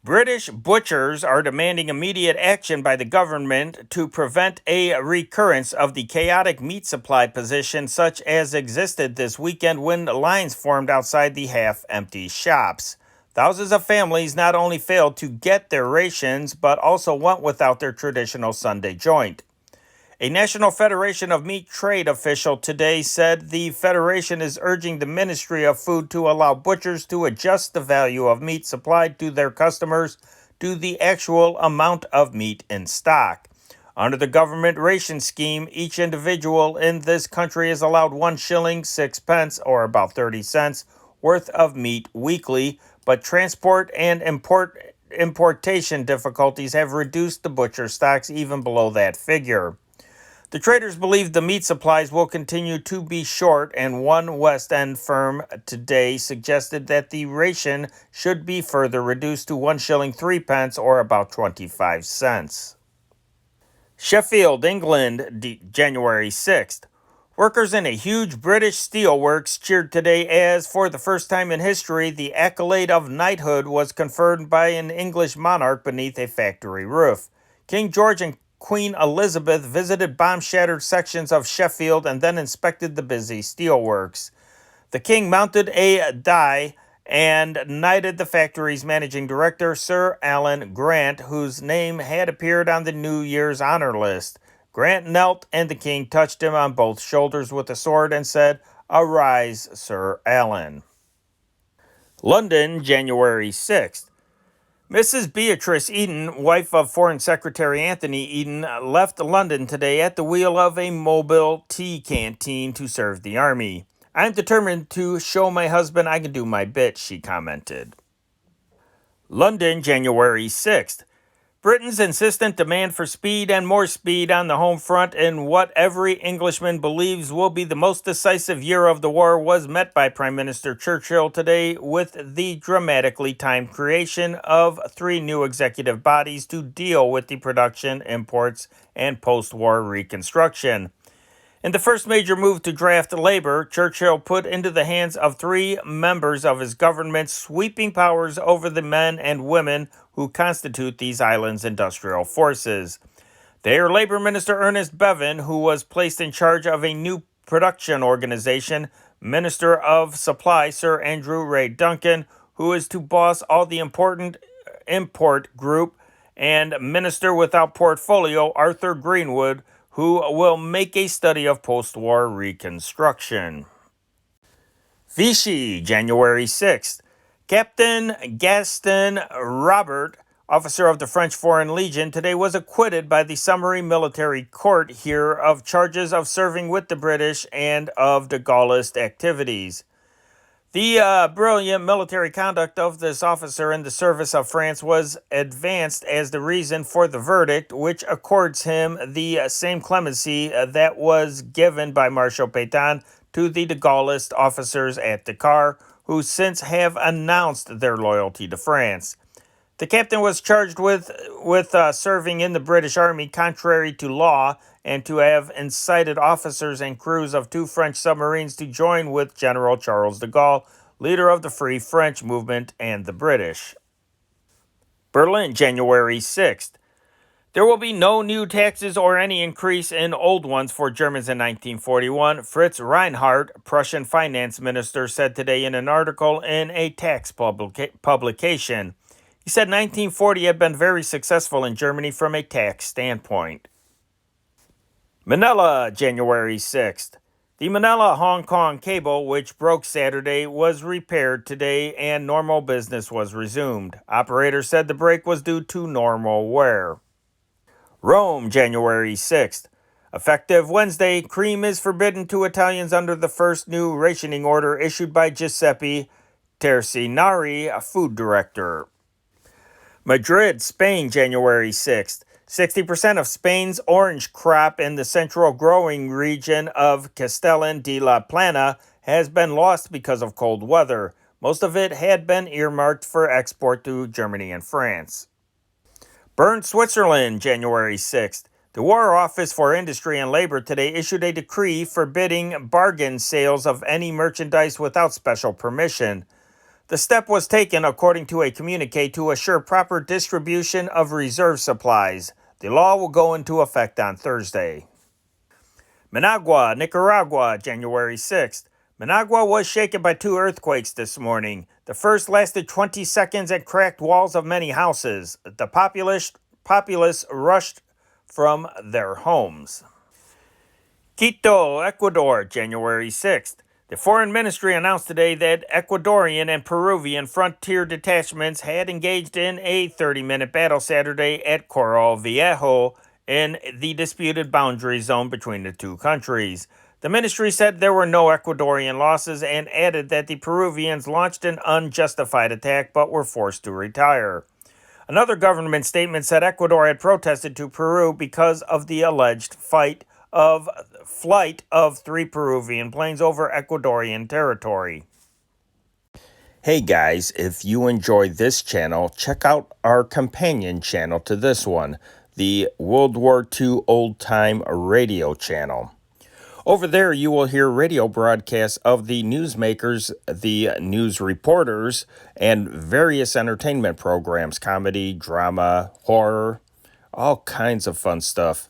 British butchers are demanding immediate action by the government to prevent a recurrence of the chaotic meat supply position such as existed this weekend when lines formed outside the half-empty shops. Thousands of families not only failed to get their rations, but also went without their traditional Sunday joint. A National Federation of Meat Trade official today said the federation is urging the Ministry of Food to allow butchers to adjust the value of meat supplied to their customers to the actual amount of meat in stock. Under the government ration scheme, each individual in this country is allowed 1 shilling 6 pence, or about 30 cents, worth of meat weekly, but transport and importation difficulties have reduced the butcher stocks even below that figure. The traders believe the meat supplies will continue to be short, and one West End firm today suggested that the ration should be further reduced to 1 shilling 3 pence, or about 25 cents. Sheffield, England, January 6th. Workers in a huge British steelworks cheered today as, for the first time in history, the accolade of knighthood was conferred by an English monarch beneath a factory roof. King George and Queen Elizabeth visited bomb-shattered sections of Sheffield and then inspected the busy steelworks. The king mounted a die and knighted the factory's managing director, Sir Alan Grant, whose name had appeared on the New Year's honor list. Grant knelt, and the king touched him on both shoulders with a sword and said, "Arise, Sir Alan." London, January 6th. Mrs. Beatrice Eden, wife of Foreign Secretary Anthony Eden, left London today at the wheel of a mobile tea canteen to serve the army. "I'm determined to show my husband I can do my bit," she commented. London, January 6th. Britain's insistent demand for speed and more speed on the home front in what every Englishman believes will be the most decisive year of the war was met by Prime Minister Churchill today with the dramatically timed creation of 3 new executive bodies to deal with the production, imports, and post-war reconstruction. In the first major move to draft labor, Churchill put into the hands of 3 members of his government sweeping powers over the men and women who constitute these islands' industrial forces. They are Labor Minister Ernest Bevin, who was placed in charge of a new Production Organization, Minister of Supply Sir Andrew Ray Duncan, who is to boss all the important import group, and Minister without portfolio Arthur Greenwood, who will make a study of post-war reconstruction. Vichy, January 6th. Captain Gaston Robert, officer of the French Foreign Legion, today was acquitted by the summary military court here of charges of serving with the British and of de Gaullist activities. The brilliant military conduct of this officer in the service of France was advanced as the reason for the verdict, which accords him the same clemency that was given by Marshal Pétain to the de Gaullist officers at Dakar, who since have announced their loyalty to France. The captain was charged with serving in the British Army contrary to law and to have incited officers and crews of 2 French submarines to join with General Charles de Gaulle, leader of the Free French movement, and the British. Berlin, January 6th. There will be no new taxes or any increase in old ones for Germans in 1941, Fritz Reinhardt, Prussian finance minister, said today in an article in a tax publication. He said 1940 had been very successful in Germany from a tax standpoint. Manila, January 6th. The Manila-Hong Kong cable, which broke Saturday, was repaired today and normal business was resumed. Operators said the break was due to normal wear. Rome, January 6th. Effective Wednesday, cream is forbidden to Italians under the first new rationing order issued by Giuseppe Tercinari, a food director. Madrid, Spain, January 6th. 60% of Spain's orange crop in the central growing region of Castellón de la Plana has been lost because of cold weather. Most of it had been earmarked for export to Germany and France. Bern, Switzerland, January 6th. The War Office for Industry and Labor today issued a decree forbidding bargain sales of any merchandise without special permission. The step was taken, according to a communique, to assure proper distribution of reserve supplies. The law will go into effect on Thursday. Managua, Nicaragua, January 6th. Managua was shaken by 2 earthquakes this morning. The first lasted 20 seconds and cracked walls of many houses. The populace rushed from their homes. Quito, Ecuador, January 6th. The Foreign Ministry announced today that Ecuadorian and Peruvian frontier detachments had engaged in a 30-minute battle Saturday at Coral Viejo in the disputed boundary zone between the 2 countries. The ministry said there were no Ecuadorian losses and added that the Peruvians launched an unjustified attack but were forced to retire. Another government statement said Ecuador had protested to Peru because of the alleged flight of 3 Peruvian planes over Ecuadorian territory. Hey guys, if you enjoy this channel, check out our companion channel to this one, the World War II Old Time Radio channel. Over there, you will hear radio broadcasts of the newsmakers, the news reporters, and various entertainment programs, comedy, drama, horror, all kinds of fun stuff.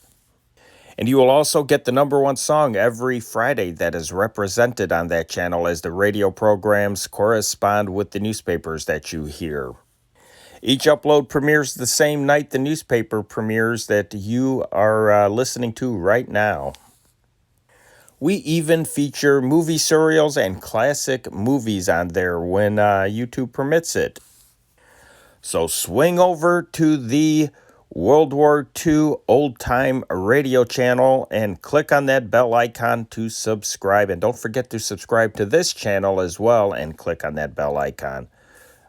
And you will also get the #1 song every Friday that is represented on that channel as the radio programs correspond with the newspapers that you hear. Each upload premieres the same night the newspaper premieres that you are listening to right now. We even feature movie serials and classic movies on there when YouTube permits it. So swing over to the World War II Old Time Radio channel and click on that bell icon to subscribe. And don't forget to subscribe to this channel as well and click on that bell icon.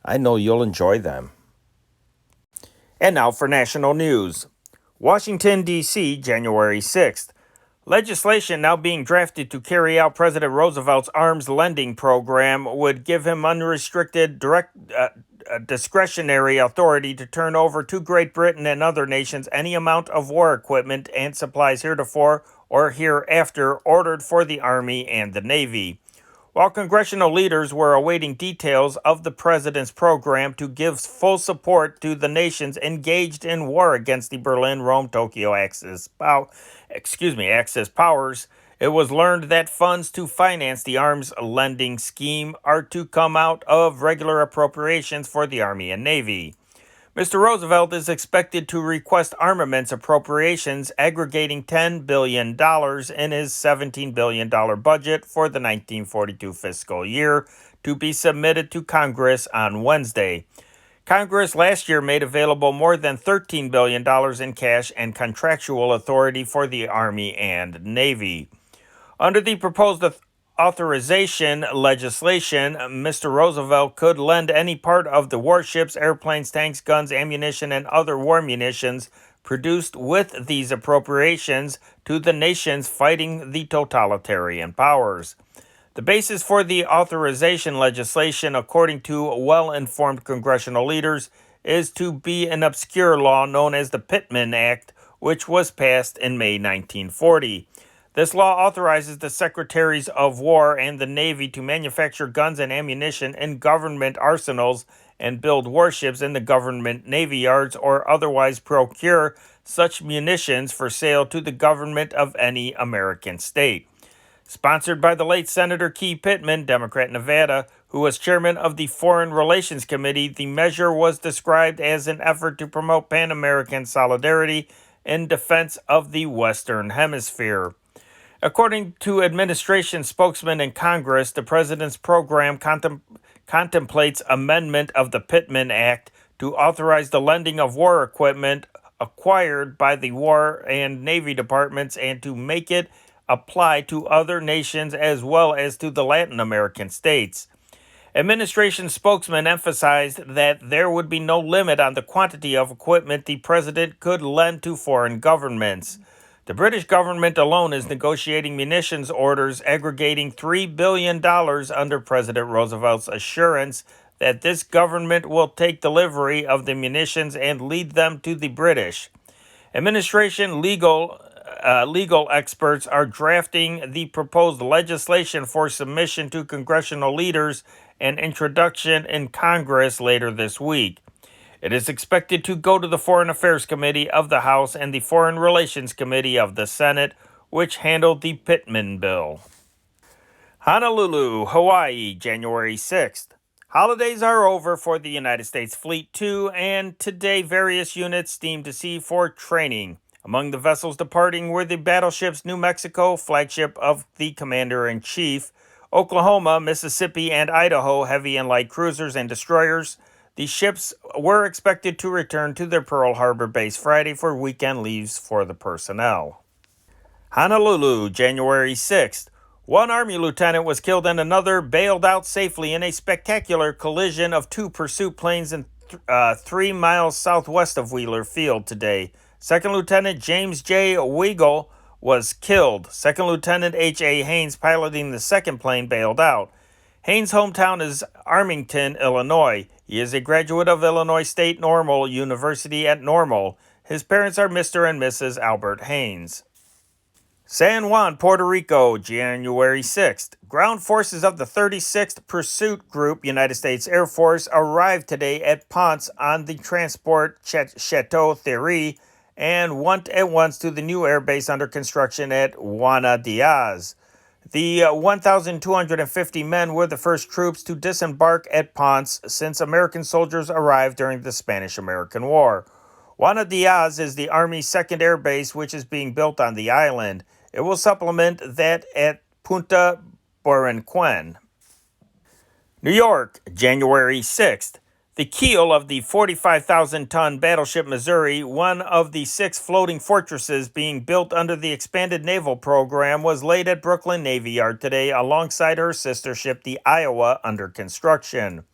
I know you'll enjoy them. And now for national news. Washington, D.C., January 6th. Legislation now being drafted to carry out President Roosevelt's arms lending program would give him unrestricted discretionary authority to turn over to Great Britain and other nations any amount of war equipment and supplies heretofore or hereafter ordered for the Army and the Navy. While congressional leaders were awaiting details of the president's program to give full support to the nations engaged in war against the Berlin, Rome, Tokyo Axis powers, It was learned that funds to finance the arms lending scheme are to come out of regular appropriations for the Army and Navy. Mr. Roosevelt is expected to request armaments appropriations aggregating $10 billion in his $17 billion budget for the 1942 fiscal year to be submitted to Congress on Wednesday. Congress last year made available more than $13 billion in cash and contractual authority for the Army and Navy. Under the proposed authorization legislation, Mr. Roosevelt could lend any part of the warships, airplanes, tanks, guns, ammunition, and other war munitions produced with these appropriations to the nations fighting the totalitarian powers. The basis for the authorization legislation, according to well-informed congressional leaders, is to be an obscure law known as the Pittman Act, which was passed in May 1940. This law authorizes the Secretaries of War and the Navy to manufacture guns and ammunition in government arsenals and build warships in the government navy yards or otherwise procure such munitions for sale to the government of any American state. Sponsored by the late Senator Key Pittman, Democrat Nevada, who was chairman of the Foreign Relations Committee, the measure was described as an effort to promote Pan-American solidarity in defense of the Western Hemisphere. According to administration spokesman in Congress, the president's program contemplates amendment of the Pittman Act to authorize the lending of war equipment acquired by the War and Navy departments and to make it apply to other nations as well as to the Latin American states. Administration spokesman emphasized that there would be no limit on the quantity of equipment the president could lend to foreign governments. The British government alone is negotiating munitions orders aggregating $3 billion under President Roosevelt's assurance that this government will take delivery of the munitions and lead them to the British. Administration legal experts are drafting the proposed legislation for submission to congressional leaders and introduction in Congress later this week. It is expected to go to the Foreign Affairs Committee of the House and the Foreign Relations Committee of the Senate, which handled the Pittman bill. Honolulu, Hawaii, January 6th. Holidays are over for the United States Fleet 2, and today various units steamed to sea for training. Among the vessels departing were the battleships New Mexico, flagship of the Commander-in-Chief, Oklahoma, Mississippi, and Idaho, heavy and light cruisers and destroyers. The ships were expected to return to their Pearl Harbor base Friday for weekend leaves for the personnel. Honolulu, January 6th. One Army lieutenant was killed and another bailed out safely in a spectacular collision of two pursuit planes in 3 miles southwest of Wheeler Field today. Second Lieutenant James J. Weigel was killed. Second Lieutenant H.A. Haynes, piloting the second plane, bailed out. Haynes' hometown is Armington, Illinois. He is a graduate of Illinois State Normal University at Normal. His parents are Mr. and Mrs. Albert Haynes. San Juan, Puerto Rico, January 6th. Ground forces of the 36th Pursuit Group, United States Air Force, arrived today at Ponce on the transport Chateau Thierry and went at once to the new air base under construction at Juana Diaz. The 1,250 men were the first troops to disembark at Ponce since American soldiers arrived during the Spanish-American War. Juana Diaz is the Army's second air base, which is being built on the island. It will supplement that at Punta Borinquen. New York, January 6th. The keel of the 45,000-ton battleship Missouri, one of the 6 floating fortresses being built under the expanded naval program, was laid at Brooklyn Navy Yard today alongside her sister ship, the Iowa, under construction.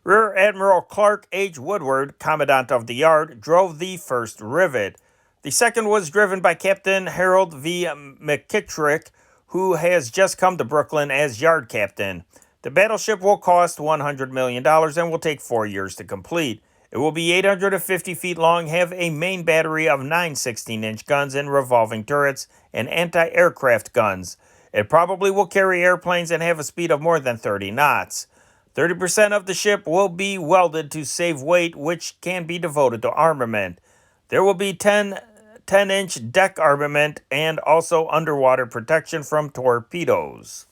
Rear Admiral Clark H. Woodward, Commandant of the Yard, drove the first rivet. The second was driven by Captain Harold V. McKittrick, who has just come to Brooklyn as Yard Captain. The battleship will cost $100 million and will take 4 years to complete. It will be 850 feet long, have a main battery of 9 16-inch guns and revolving turrets and anti-aircraft guns. It probably will carry airplanes and have a speed of more than 30 knots. 30% of the ship will be welded to save weight, which can be devoted to armament. There will be 10 10-inch deck armament and also underwater protection from torpedoes.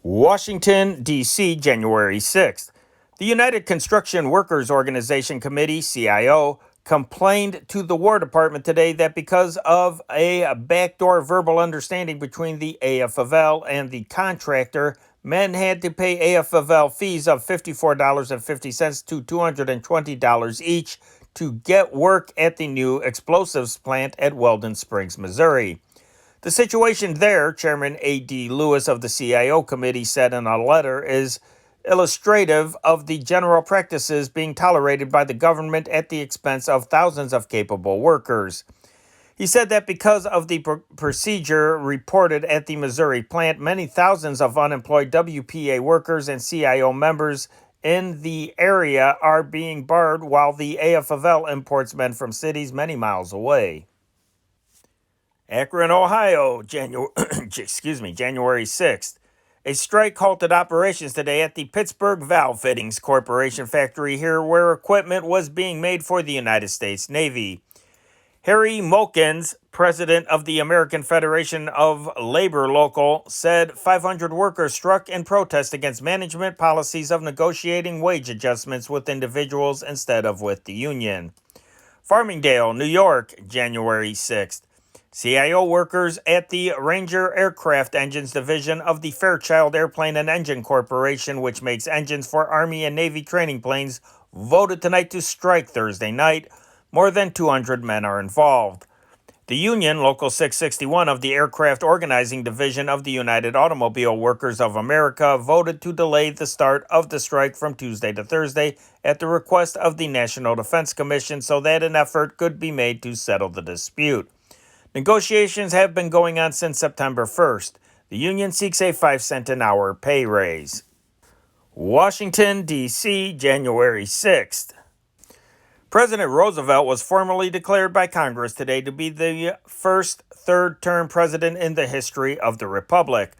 Washington, D.C., January 6th. The United Construction Workers Organization Committee, CIO, complained to the War Department today that because of a backdoor verbal understanding between the AFL and the contractor, men had to pay AFL fees of $54.50 to $220 each to get work at the new explosives plant at Weldon Springs, Missouri. The situation there, Chairman A.D. Lewis of the CIO committee said in a letter, is illustrative of the general practices being tolerated by the government at the expense of thousands of capable workers. He said that because of the procedure reported at the Missouri plant, many thousands of unemployed WPA workers and CIO members in the area are being barred while the AFL imports men from cities many miles away. Akron, Ohio, January 6th. A strike halted operations today at the Pittsburgh Valve Fittings Corporation factory here, where equipment was being made for the United States Navy. Harry Mokins, president of the American Federation of Labor Local, said 500 workers struck in protest against management policies of negotiating wage adjustments with individuals instead of with the union. Farmingdale, New York, January 6th. CIO workers at the Ranger Aircraft Engines Division of the Fairchild Airplane and Engine Corporation, which makes engines for Army and Navy training planes, voted tonight to strike Thursday night. More than 200 men are involved. The union, Local 661 of the Aircraft Organizing Division of the United Automobile Workers of America, voted to delay the start of the strike from Tuesday to Thursday at the request of the National Defense Commission so that an effort could be made to settle the dispute. Negotiations have been going on since September 1st. The union seeks a 5-cent an hour pay raise. Washington, D.C., January 6th. President Roosevelt was formally declared by Congress today to be the first third-term president in the history of the Republic.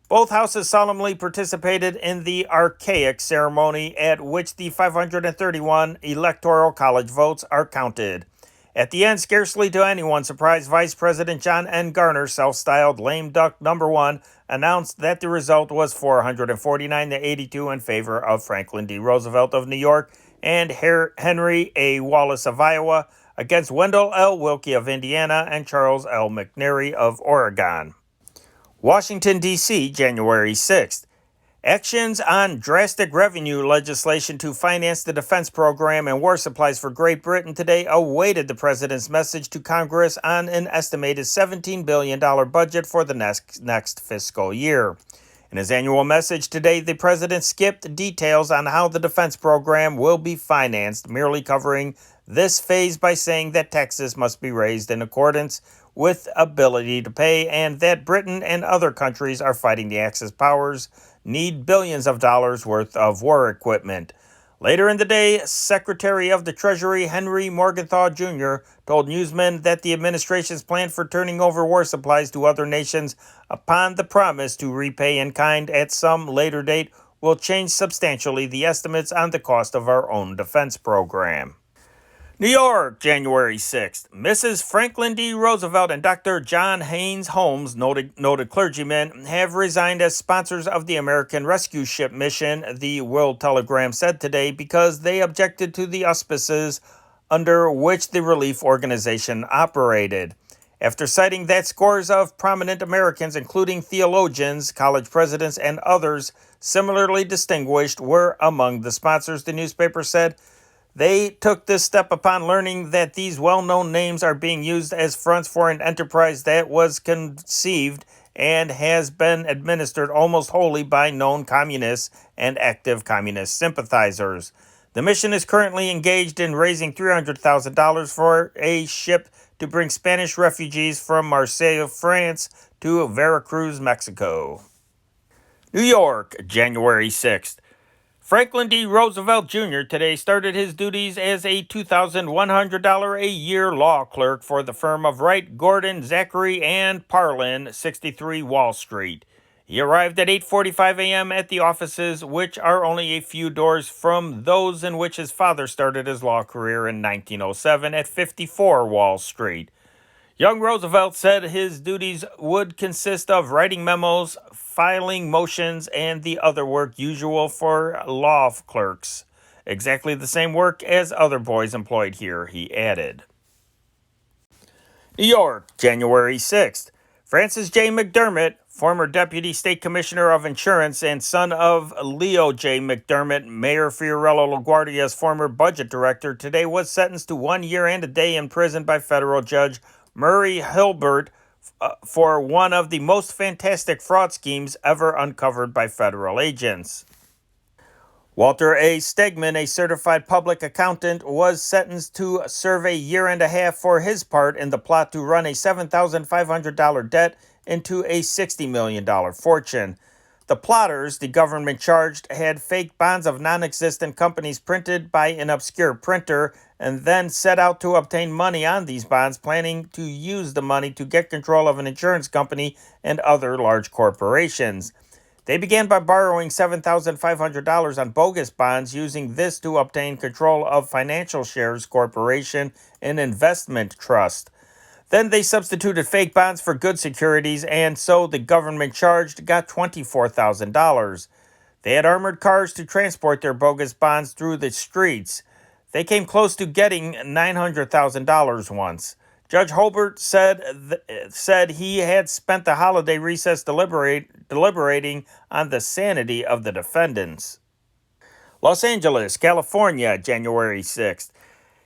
Both houses solemnly participated in the archaic ceremony at which the 531 Electoral College votes are counted. At the end, scarcely to anyone's surprise, Vice President John N. Garner, self-styled lame duck number one, announced that the result was 449 to 82 in favor of Franklin D. Roosevelt of New York and Henry A. Wallace of Iowa against Wendell L. Willkie of Indiana and Charles L. McNary of Oregon. Washington, D.C., January 6th. Actions on drastic revenue legislation to finance the defense program and war supplies for Great Britain today awaited the president's message to Congress on an estimated $17 billion budget for the next fiscal year. In his annual message today, the president skipped details on how the defense program will be financed, merely covering this phase by saying that taxes must be raised in accordance with ability to pay and that Britain and other countries are fighting the Axis powers need billions of dollars worth of war equipment. Later in the day, Secretary of the Treasury Henry Morgenthau Jr. told newsmen that the administration's plan for turning over war supplies to other nations upon the promise to repay in kind at some later date will change substantially the estimates on the cost of our own defense program. New York, January 6th. Mrs. Franklin D. Roosevelt and Dr. John Haynes Holmes, noted clergymen, have resigned as sponsors of the American Rescue Ship mission, the World Telegram said today, because they objected to the auspices under which the relief organization operated. After citing that scores of prominent Americans, including theologians, college presidents, and others similarly distinguished, were among the sponsors, the newspaper said, they took this step upon learning that these well-known names are being used as fronts for an enterprise that was conceived and has been administered almost wholly by known communists and active communist sympathizers. The mission is currently engaged in raising $300,000 for a ship to bring Spanish refugees from Marseille, France, to Veracruz, Mexico. New York, January 6th. Franklin D. Roosevelt Jr. today started his duties as a $2,100 a year law clerk for the firm of Wright, Gordon, Zachary, and Parlin, 63 Wall Street. He arrived at 8:45 a.m. at the offices, which are only a few doors from those in which his father started his law career in 1907 at 54 Wall Street. Young Roosevelt said his duties would consist of writing memos, filing motions, and the other work usual for law clerks. Exactly the same work as other boys employed here, he added. New York, January 6th. Francis J. McDermott, former Deputy State Commissioner of Insurance and son of Leo J. McDermott, Mayor Fiorello LaGuardia's former budget director, today was sentenced to 1 year and a day in prison by federal judge Murray Hilbert for one of the most fantastic fraud schemes ever uncovered by federal agents. Walter A. Stegman, a certified public accountant, was sentenced to serve a year and a half for his part in the plot to run a $7,500 debt into a $60 million fortune. The plotters, the government charged, had fake bonds of non-existent companies printed by an obscure printer and then set out to obtain money on these bonds, planning to use the money to get control of an insurance company and other large corporations. They began by borrowing $7,500 on bogus bonds, using this to obtain control of Financial Shares Corporation, an investment trust. Then they substituted fake bonds for good securities, and so the government charged got $24,000. They had armored cars to transport their bogus bonds through the streets. They came close to getting $900,000 once. Judge Holbert said he had spent the holiday recess deliberating on the sanity of the defendants. Los Angeles, California, January 6th.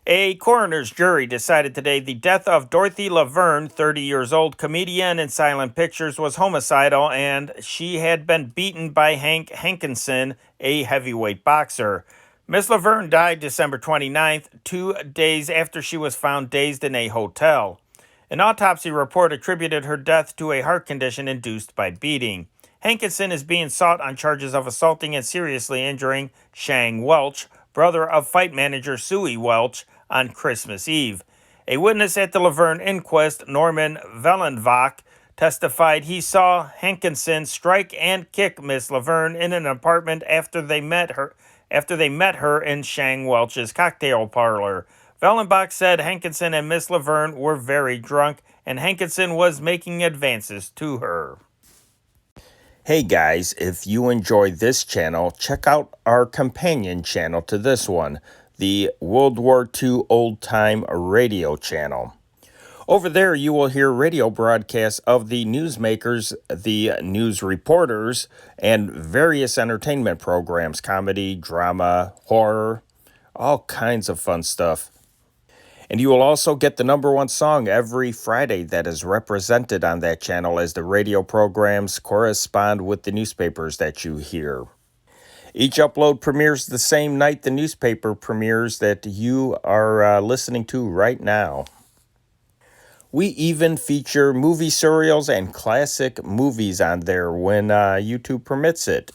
A coroner's jury decided today the death of Dorothy Laverne, 30 years old, comedian in silent pictures, was homicidal, and she had been beaten by Hank Hankinson, a heavyweight boxer. Miss Laverne died December 29th, 2 days after she was found dazed in a hotel. An autopsy report attributed her death to a heart condition induced by beating. Hankinson is being sought on charges of assaulting and seriously injuring Shang Welch, brother of fight manager Suey Welch, on Christmas Eve. A witness at the Laverne inquest, Norman Vellenbach, testified he saw Hankinson strike and kick Miss Laverne in an apartment after they met her in Shang Welch's cocktail parlor. Vellenbach said Hankinson and Miss Laverne were very drunk, and Hankinson was making advances to her. Hey guys, if you enjoy this channel, check out our companion channel to this one, the World War II Old Time Radio channel. Over there, you will hear radio broadcasts of the newsmakers, the news reporters, and various entertainment programs, comedy, drama, horror, all kinds of fun stuff. And you will also get the #1 song every Friday that is represented on that channel, as the radio programs correspond with the newspapers that you hear. Each upload premieres the same night the newspaper premieres that you are listening to right now. We even feature movie serials and classic movies on there when YouTube permits it.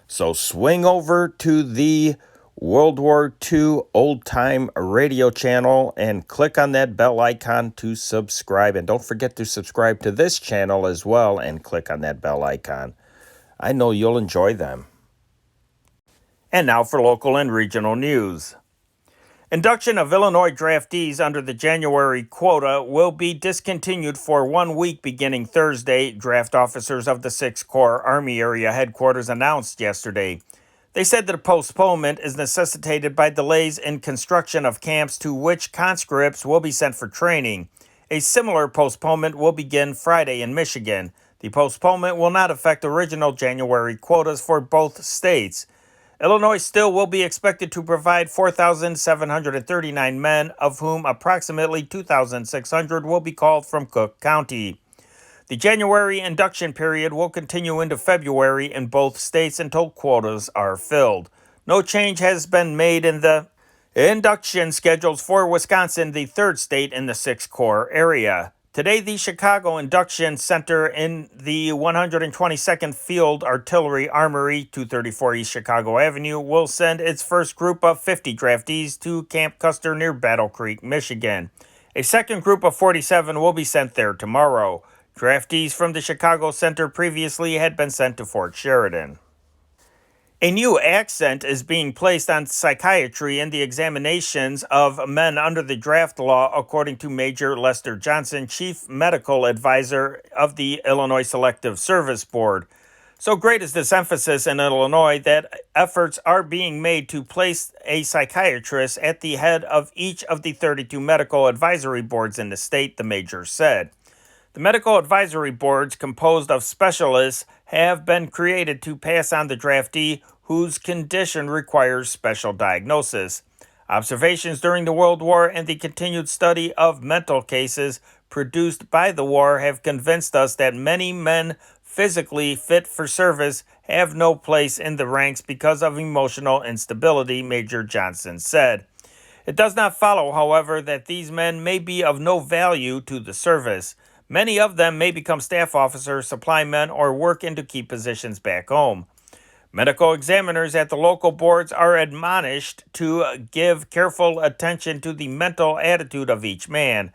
So swing over to the World War II Old Time Radio channel and click on that bell icon to subscribe. And don't forget to subscribe to this channel as well and click on that bell icon. I know you'll enjoy them. And now for local and regional news. Induction of Illinois draftees under the January quota will be discontinued for 1 week beginning Thursday, draft officers of the 6th Corps Army Area Headquarters announced yesterday. They said that a postponement is necessitated by delays in construction of camps to which conscripts will be sent for training. A similar postponement will begin Friday in Michigan. The postponement will not affect original January quotas for both states. Illinois still will be expected to provide 4,739 men, of whom approximately 2,600 will be called from Cook County. The January induction period will continue into February in both states until quotas are filled. No change has been made in the induction schedules for Wisconsin, the third state in the 6th Corps area. Today, the Chicago Induction Center in the 122nd Field Artillery Armory, 234 East Chicago Avenue, will send its first group of 50 draftees to Camp Custer near Battle Creek, Michigan. A second group of 47 will be sent there tomorrow. Draftees from the Chicago Center previously had been sent to Fort Sheridan. A new accent is being placed on psychiatry in the examinations of men under the draft law, according to Major Lester Johnson, Chief Medical Advisor of the Illinois Selective Service Board. So great is this emphasis in Illinois that efforts are being made to place a psychiatrist at the head of each of the 32 medical advisory boards in the state, the major said. The medical advisory boards, composed of specialists, have been created to pass on the draftee whose condition requires special diagnosis. Observations during the World War and the continued study of mental cases produced by the war have convinced us that many men physically fit for service have no place in the ranks because of emotional instability, Major Johnson said. It does not follow, however, that these men may be of no value to the service. Many of them may become staff officers, supply men, or work into key positions back home. Medical examiners at the local boards are admonished to give careful attention to the mental attitude of each man.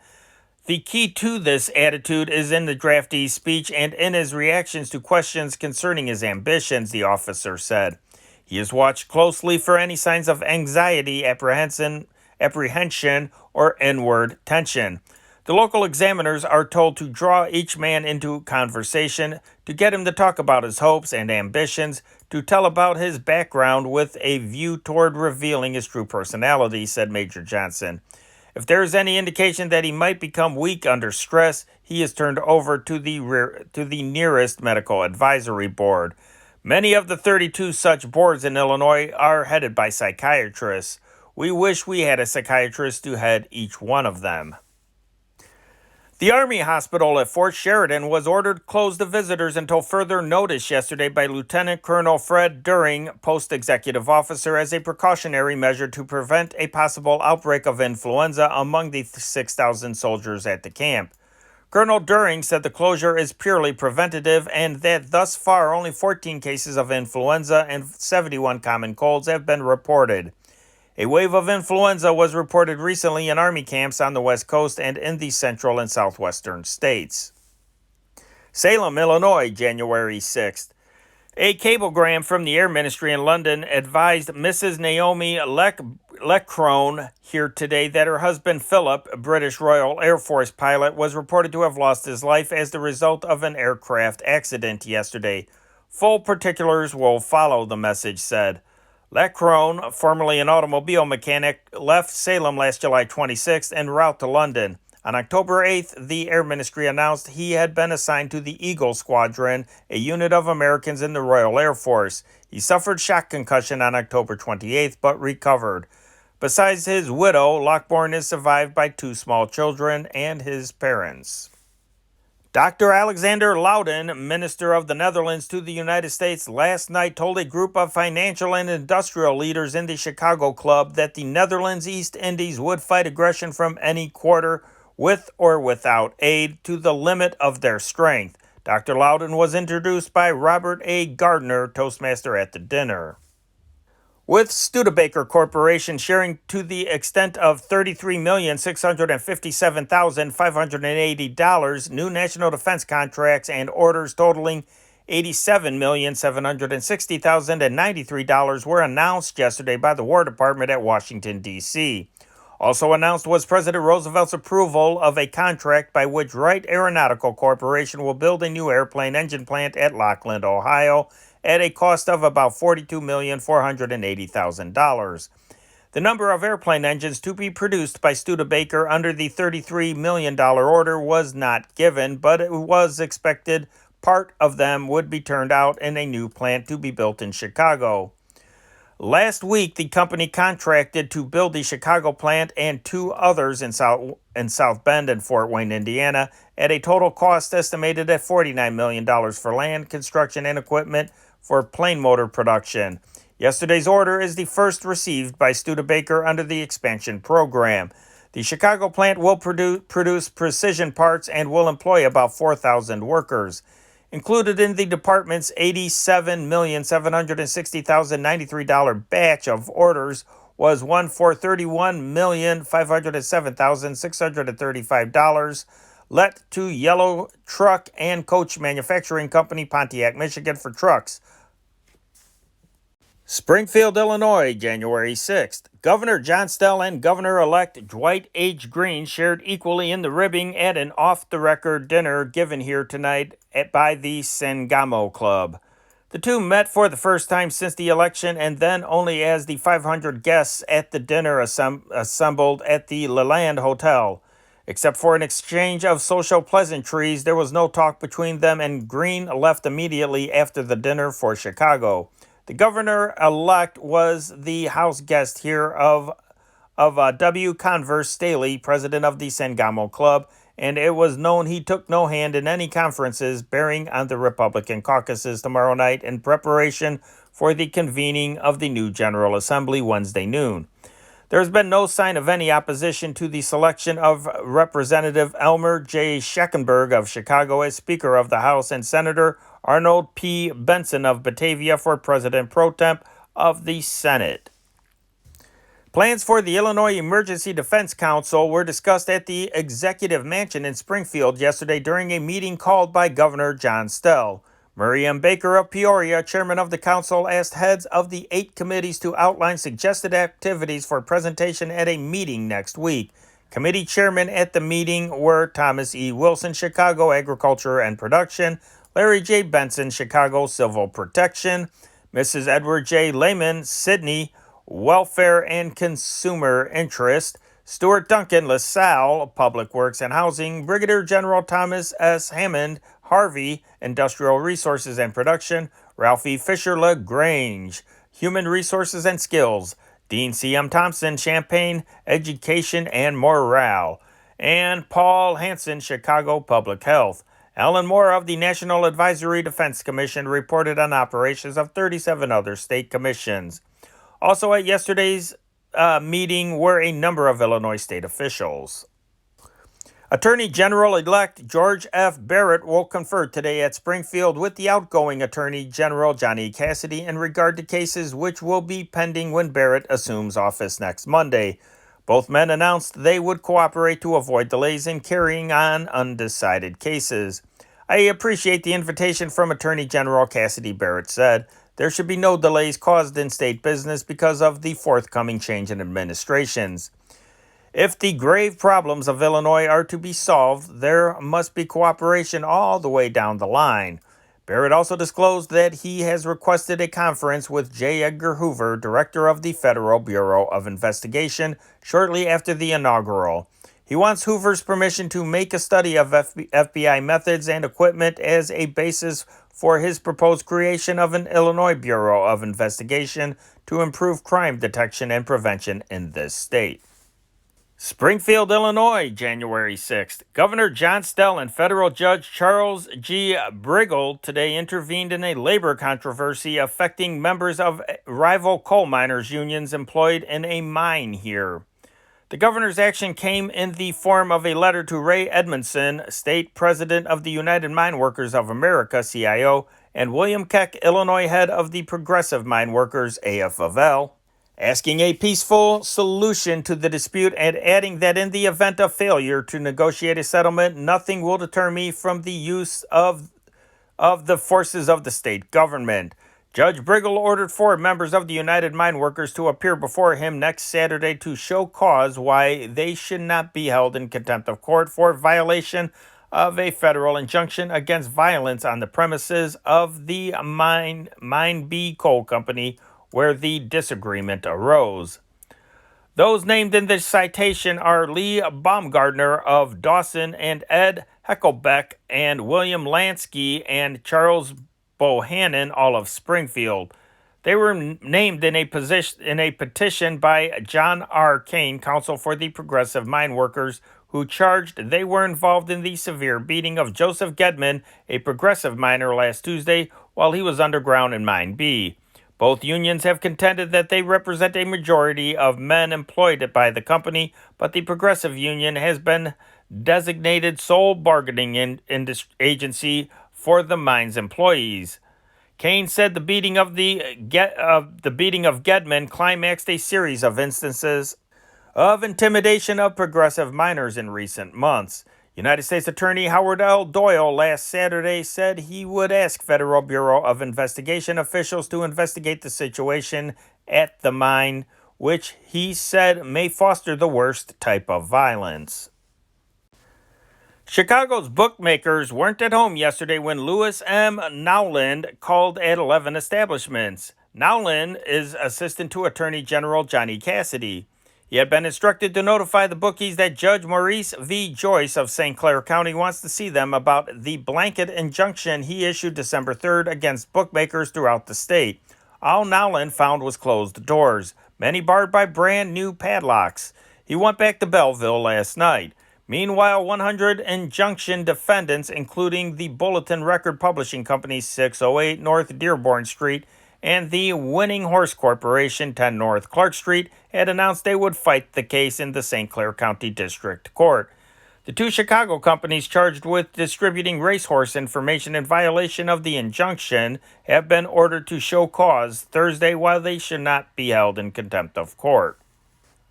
The key to this attitude is in the draftee's speech and in his reactions to questions concerning his ambitions, the officer said. He has watched closely for any signs of anxiety, apprehension, or inward tension. The local examiners are told to draw each man into conversation, to get him to talk about his hopes and ambitions, to tell about his background with a view toward revealing his true personality, said Major Johnson. If there is any indication that he might become weak under stress, he is turned over to the nearest medical advisory board. Many of the 32 such boards in Illinois are headed by psychiatrists. We wish we had a psychiatrist to head each one of them. The Army Hospital at Fort Sheridan was ordered closed to visitors until further notice yesterday by Lieutenant Colonel Fred During, Post Executive Officer, as a precautionary measure to prevent a possible outbreak of influenza among the 6,000 soldiers at the camp. Colonel During said the closure is purely preventative and that thus far only 14 cases of influenza and 71 common colds have been reported. A wave of influenza was reported recently in Army camps on the West Coast and in the central and southwestern states. Salem, Illinois, January 6th. A cablegram from the Air Ministry in London advised Mrs. Naomi Leckrone here today that her husband Philip, a British Royal Air Force pilot, was reported to have lost his life as the result of an aircraft accident yesterday. Full particulars will follow, the message said. Leckrone, formerly an automobile mechanic, left Salem last July 26th en route to London. On October 8th, the Air Ministry announced he had been assigned to the Eagle Squadron, a unit of Americans in the Royal Air Force. He suffered shock concussion on October 28th, but recovered. Besides his widow, Lockbourne is survived by 2 small children and his parents. Dr. Alexander Loudon, Minister of the Netherlands to the United States, last night told a group of financial and industrial leaders in the Chicago Club that the Netherlands East Indies would fight aggression from any quarter, with or without aid, to the limit of their strength. Dr. Loudon was introduced by Robert A. Gardner, Toastmaster at the dinner. With Studebaker Corporation sharing to the extent of $33,657,580 new national defense contracts and orders totaling $87,760,093 were announced yesterday by the War Department at Washington, D.C. Also announced was President Roosevelt's approval of a contract by which Wright Aeronautical Corporation will build a new airplane engine plant at Lockland, Ohio, at a cost of about $42,480,000. The number of airplane engines to be produced by Studebaker under the $33 million order was not given, but it was expected part of them would be turned out in a new plant to be built in Chicago. Last week, the company contracted to build the Chicago plant and 2 others in South Bend and Fort Wayne, Indiana, at a total cost estimated at $49 million for land, construction, and equipment for plane motor production. Yesterday's order is the first received by Studebaker under the expansion program. The Chicago plant will produce precision parts and will employ about 4,000 workers. Included in the department's $87,760,093 batch of orders was one for $31,507,635 let to Yellow Truck and Coach Manufacturing Company, Pontiac, Michigan, for trucks. Springfield, Illinois, January 6th. Governor John Stell and Governor-elect Dwight H. Green shared equally in the ribbing at an off-the-record dinner given here tonight by the Sangamo Club. The two met for the first time since the election and then only as the 500 guests at the dinner assembled at the Leland Hotel. Except for an exchange of social pleasantries, there was no talk between them, and Green left immediately after the dinner for Chicago. The governor-elect was the house guest here of W. Converse Staley, president of the Sangamo Club, and it was known he took no hand in any conferences bearing on the Republican caucuses tomorrow night in preparation for the convening of the new General Assembly Wednesday noon. There has been no sign of any opposition to the selection of Representative Elmer J. Scheckenberg of Chicago as Speaker of the House and Senator Arnold P. Benson of Batavia for President Pro Temp of the Senate. Plans for the Illinois Emergency Defense Council were discussed at the Executive Mansion in Springfield yesterday during a meeting called by Governor John Stell. Murray M. Baker of Peoria, chairman of the council, asked heads of the 8 committees to outline suggested activities for presentation at a meeting next week. Committee chairmen at the meeting were Thomas E. Wilson, Chicago Agriculture and Production, Larry J. Benson, Chicago Civil Protection, Mrs. Edward J. Lehman, Sydney Welfare and Consumer Interest, Stuart Duncan, LaSalle, Public Works and Housing, Brigadier General Thomas S. Hammond, Harvey, Industrial Resources and Production, Ralphie Fisher LaGrange, Human Resources and Skills, Dean C.M. Thompson, Champaign, Education and Morale, and Paul Hansen, Chicago Public Health. Alan Moore of the National Advisory Defense Commission reported on operations of 37 other state commissions. Also at yesterday's meeting were a number of Illinois state officials. Attorney General-elect George F. Barrett will confer today at Springfield with the outgoing Attorney General John E. Cassidy in regard to cases which will be pending when Barrett assumes office next Monday. Both men announced they would cooperate to avoid delays in carrying on undecided cases. I appreciate the invitation from Attorney General Cassidy, Barrett said. There should be no delays caused in state business because of the forthcoming change in administrations. If the grave problems of Illinois are to be solved, there must be cooperation all the way down the line. Barrett also disclosed that he has requested a conference with J. Edgar Hoover, director of the Federal Bureau of Investigation, shortly after the inaugural. He wants Hoover's permission to make a study of FBI methods and equipment as a basis for his proposed creation of an Illinois Bureau of Investigation to improve crime detection and prevention in this state. Springfield, Illinois, January 6th. Governor John Stell and federal judge Charles G. Briggle today intervened in a labor controversy affecting members of rival coal miners' unions employed in a mine here. The governor's action came in the form of a letter to Ray Edmondson, state president of the United Mine Workers of America, CIO, and William Keck, Illinois head of the Progressive Mine Workers, AF-L, asking a peaceful solution to the dispute and adding that in the event of failure to negotiate a settlement, nothing will deter me from the use of the forces of the state government. Judge Briggle ordered 4 members of the United Mine Workers to appear before him next Saturday to show cause why they should not be held in contempt of court for violation of a federal injunction against violence on the premises of the Mine B Coal Company where the disagreement arose. Those named in this citation are Lee Baumgardner of Dawson and Ed Heckelbeck and William Lansky and Charles Bohannon, all of Springfield. They were named in a petition by John R. Kane, counsel for the Progressive Mine Workers, who charged they were involved in the severe beating of Joseph Gedman, a progressive miner, last Tuesday while he was underground in Mine B. Both unions have contended that they represent a majority of men employed by the company, but the Progressive Union has been designated sole bargaining agency for the mine's employees. Kane said the beating of Gedman climaxed a series of instances of intimidation of progressive miners in recent months. United States Attorney Howard L. Doyle last Saturday said he would ask Federal Bureau of Investigation officials to investigate the situation at the mine, which he said may foster the worst type of violence. Chicago's bookmakers weren't at home yesterday when Louis M. Nowland called at 11 establishments. Nowland is Assistant to Attorney General Johnny Cassidy. He had been instructed to notify the bookies that Judge Maurice V. Joyce of St. Clair County wants to see them about the blanket injunction he issued December 3rd against bookmakers throughout the state. All Nowland found was closed doors, many barred by brand new padlocks. He went back to Belleville last night. Meanwhile, 100 injunction defendants, including the Bulletin Record Publishing Company 608 North Dearborn Street and the Winning Horse Corporation 10 North Clark Street, had announced they would fight the case in the St. Clair County District Court. The two Chicago companies charged with distributing racehorse information in violation of the injunction have been ordered to show cause Thursday, while they should not be held in contempt of court.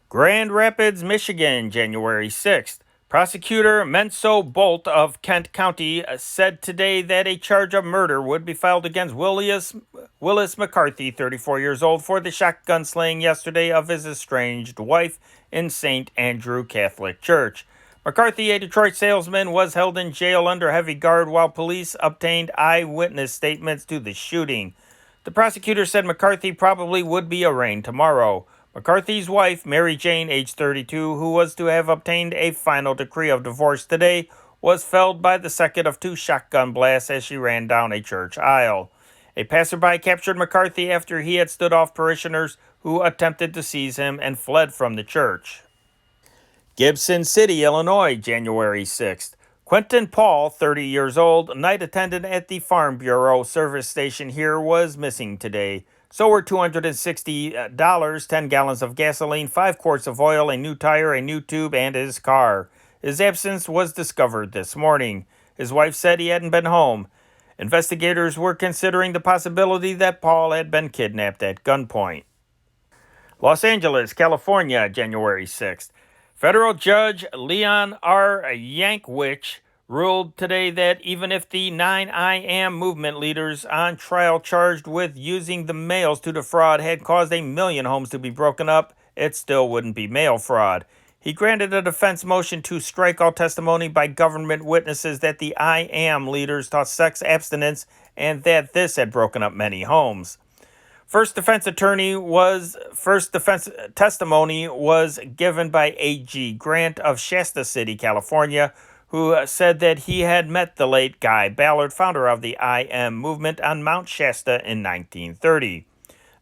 Grand Rapids, Michigan, January 6th. Prosecutor Menso Bolt of Kent County said today that a charge of murder would be filed against Willis McCarthy, 34 years old, for the shotgun slaying yesterday of his estranged wife in St. Andrew Catholic Church. McCarthy, a Detroit salesman, was held in jail under heavy guard while police obtained eyewitness statements to the shooting. The prosecutor said McCarthy probably would be arraigned tomorrow. McCarthy's wife, Mary Jane, age 32, who was to have obtained a final decree of divorce today, was felled by the second of two shotgun blasts as she ran down a church aisle. A passerby captured McCarthy after he had stood off parishioners who attempted to seize him and fled from the church. Gibson City, Illinois, January 6th. Quentin Paul, 30 years old, night attendant at the Farm Bureau service station here, was missing today. So were $260, 10 gallons of gasoline, 5 quarts of oil, a new tire, a new tube, and his car. His absence was discovered this morning. His wife said he hadn't been home. Investigators were considering the possibility that Paul had been kidnapped at gunpoint. Los Angeles, California, January 6th. Federal Judge Leon R. Yankwich ruled today that even if the 9 I Am movement leaders on trial charged with using the mails to defraud had caused 1 million homes to be broken up, it still wouldn't be mail fraud. He granted a defense motion to strike all testimony by government witnesses that the I Am leaders taught sex abstinence and that this had broken up many homes. First defense testimony was given by A.G. Grant of Shasta City, California, who said that he had met the late Guy Ballard, founder of the I Am movement, on Mount Shasta in 1930.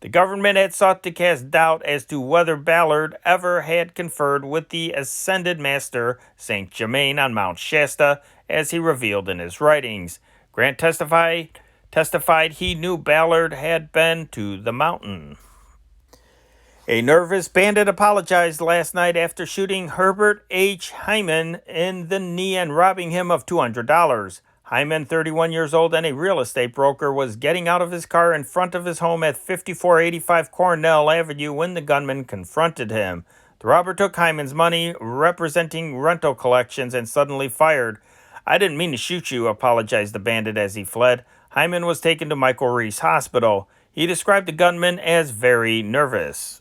The government had sought to cast doubt as to whether Ballard ever had conferred with the ascended master, Saint Germain, on Mount Shasta, as he revealed in his writings. Grant testified he knew Ballard had been to the mountain. A nervous bandit apologized last night after shooting Herbert H. Hyman in the knee and robbing him of $200. Hyman, 31 years old and a real estate broker, was getting out of his car in front of his home at 5485 Cornell Avenue when the gunman confronted him. The robber took Hyman's money, representing rental collections, and suddenly fired. "I didn't mean to shoot you," apologized the bandit as he fled. Hyman was taken to Michael Reese Hospital. He described the gunman as very nervous.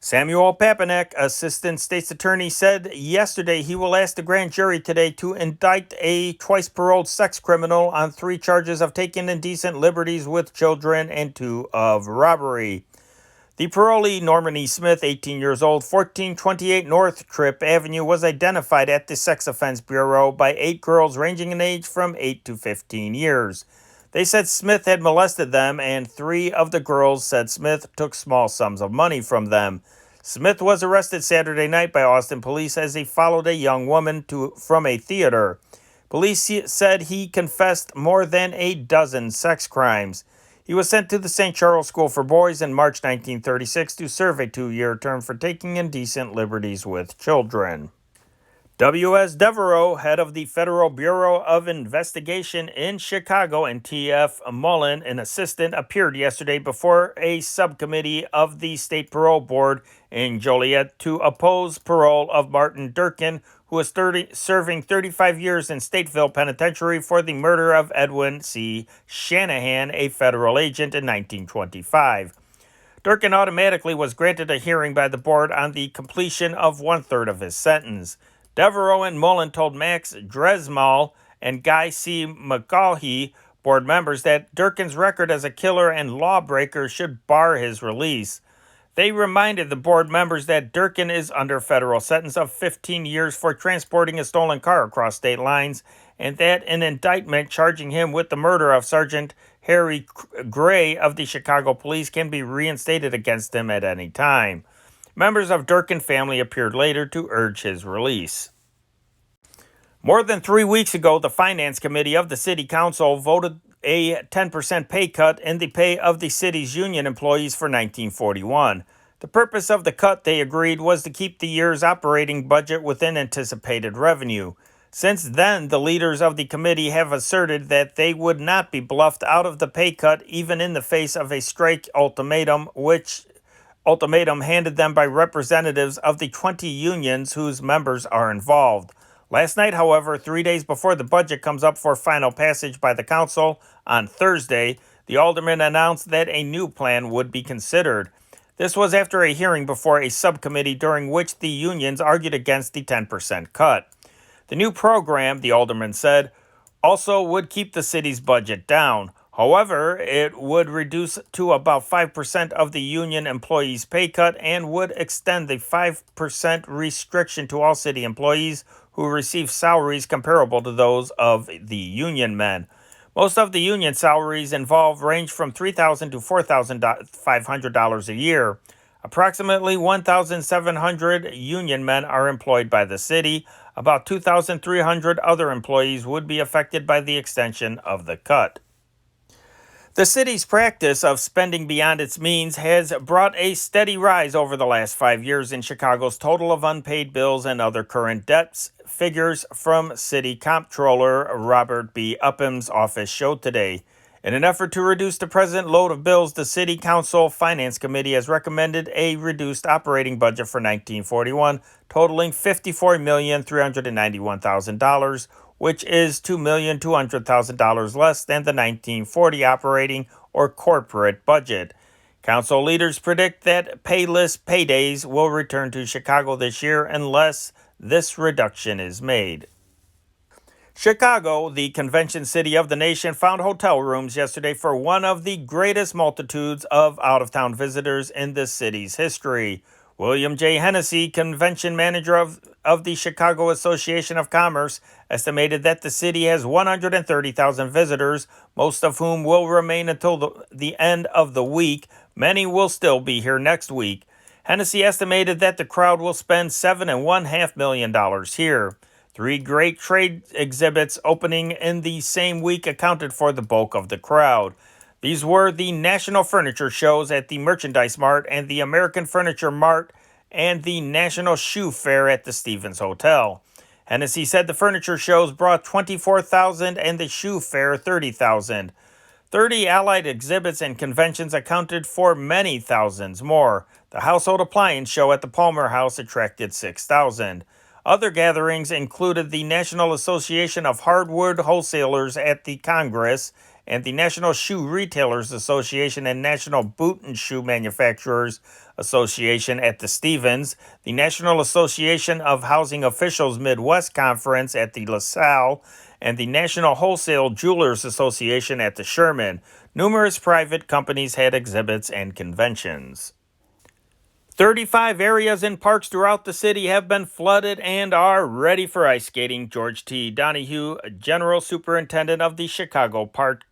Samuel Papanek, Assistant State's Attorney, said yesterday he will ask the grand jury today to indict a twice-paroled sex criminal on 3 charges of taking indecent liberties with children and 2 of robbery. The parolee, Norman E. Smith, 18 years old, 1428 North Tripp Avenue, was identified at the Sex Offense Bureau by 8 girls ranging in age from 8 to 15 years. They said Smith had molested them, and 3 of the girls said Smith took small sums of money from them. Smith was arrested Saturday night by Austin police as he followed a young woman from a theater. Police said he confessed more than a dozen sex crimes. He was sent to the St. Charles School for Boys in March 1936 to serve a 2-year term for taking indecent liberties with children. W.S. Devereaux, head of the Federal Bureau of Investigation in Chicago, and T.F. Mullen, an assistant, appeared yesterday before a subcommittee of the State Parole Board in Joliet to oppose parole of Martin Durkin, who was serving 35 years in Stateville Penitentiary for the murder of Edwin C. Shanahan, a federal agent, in 1925. Durkin automatically was granted a hearing by the board on the completion of one-third of his sentence. Devereaux and Mullen told Max Dresmal and Guy C. McCaughey, board members, that Durkin's record as a killer and lawbreaker should bar his release. They reminded the board members that Durkin is under federal sentence of 15 years for transporting a stolen car across state lines, and that an indictment charging him with the murder of Sergeant Harry Gray of the Chicago Police can be reinstated against him at any time. Members of Durkin family appeared later to urge his release. More than 3 weeks ago, the Finance Committee of the City Council voted a 10% pay cut in the pay of the city's union employees for 1941. The purpose of the cut, they agreed, was to keep the year's operating budget within anticipated revenue. Since then, the leaders of the committee have asserted that they would not be bluffed out of the pay cut even in the face of a strike ultimatum, which ultimatum handed them by representatives of the 20 unions whose members are involved. Last night, however, 3 days before the budget comes up for final passage by the council on Thursday, the aldermen announced that a new plan would be considered. This was after a hearing before a subcommittee during which the unions argued against the 10% cut. The new program, the alderman said, also would keep the city's budget down. However, it would reduce to about 5% of the union employees' pay cut and would extend the 5% restriction to all city employees who receive salaries comparable to those of the union men. Most of the union salaries involved range from $3,000 to $4,500 a year. Approximately 1,700 union men are employed by the city. About 2,300 other employees would be affected by the extension of the cut. The city's practice of spending beyond its means has brought a steady rise over the last 5 years in Chicago's total of unpaid bills and other current debts, figures from City Comptroller Robert B. Upham's office showed today. In an effort to reduce the present load of bills, the City Council Finance Committee has recommended a reduced operating budget for 1941, totaling $54,391,000, which is $2,200,000 less than the 1940 operating or corporate budget. Council leaders predict that payless paydays will return to Chicago this year unless this reduction is made. Chicago, the convention city of the nation, found hotel rooms yesterday for one of the greatest multitudes of out-of-town visitors in the city's history. William J. Hennessy, convention manager of the Chicago Association of Commerce, estimated that the city has 130,000 visitors, most of whom will remain until the end of the week. Many will still be here next week. Hennessy estimated that the crowd will spend $7.5 million here. 3 great trade exhibits opening in the same week accounted for the bulk of the crowd. These were the National Furniture Shows at the Merchandise Mart and the American Furniture Mart and the National Shoe Fair at the Stevens Hotel. Hennessy said the furniture shows brought 24,000 and the shoe fair 30,000. 30 allied exhibits and conventions accounted for many thousands more. The household appliance show at the Palmer House attracted 6,000. Other gatherings included the National Association of Hardwood Wholesalers at the Congress and the National Shoe Retailers Association and National Boot and Shoe Manufacturers Association at the Stevens, the National Association of Housing Officials Midwest Conference at the LaSalle, and the National Wholesale Jewelers Association at the Sherman. Numerous private companies had exhibits and conventions. 35 areas and parks throughout the city have been flooded and are ready for ice skating. George T. Donahue, General Superintendent of the Chicago Park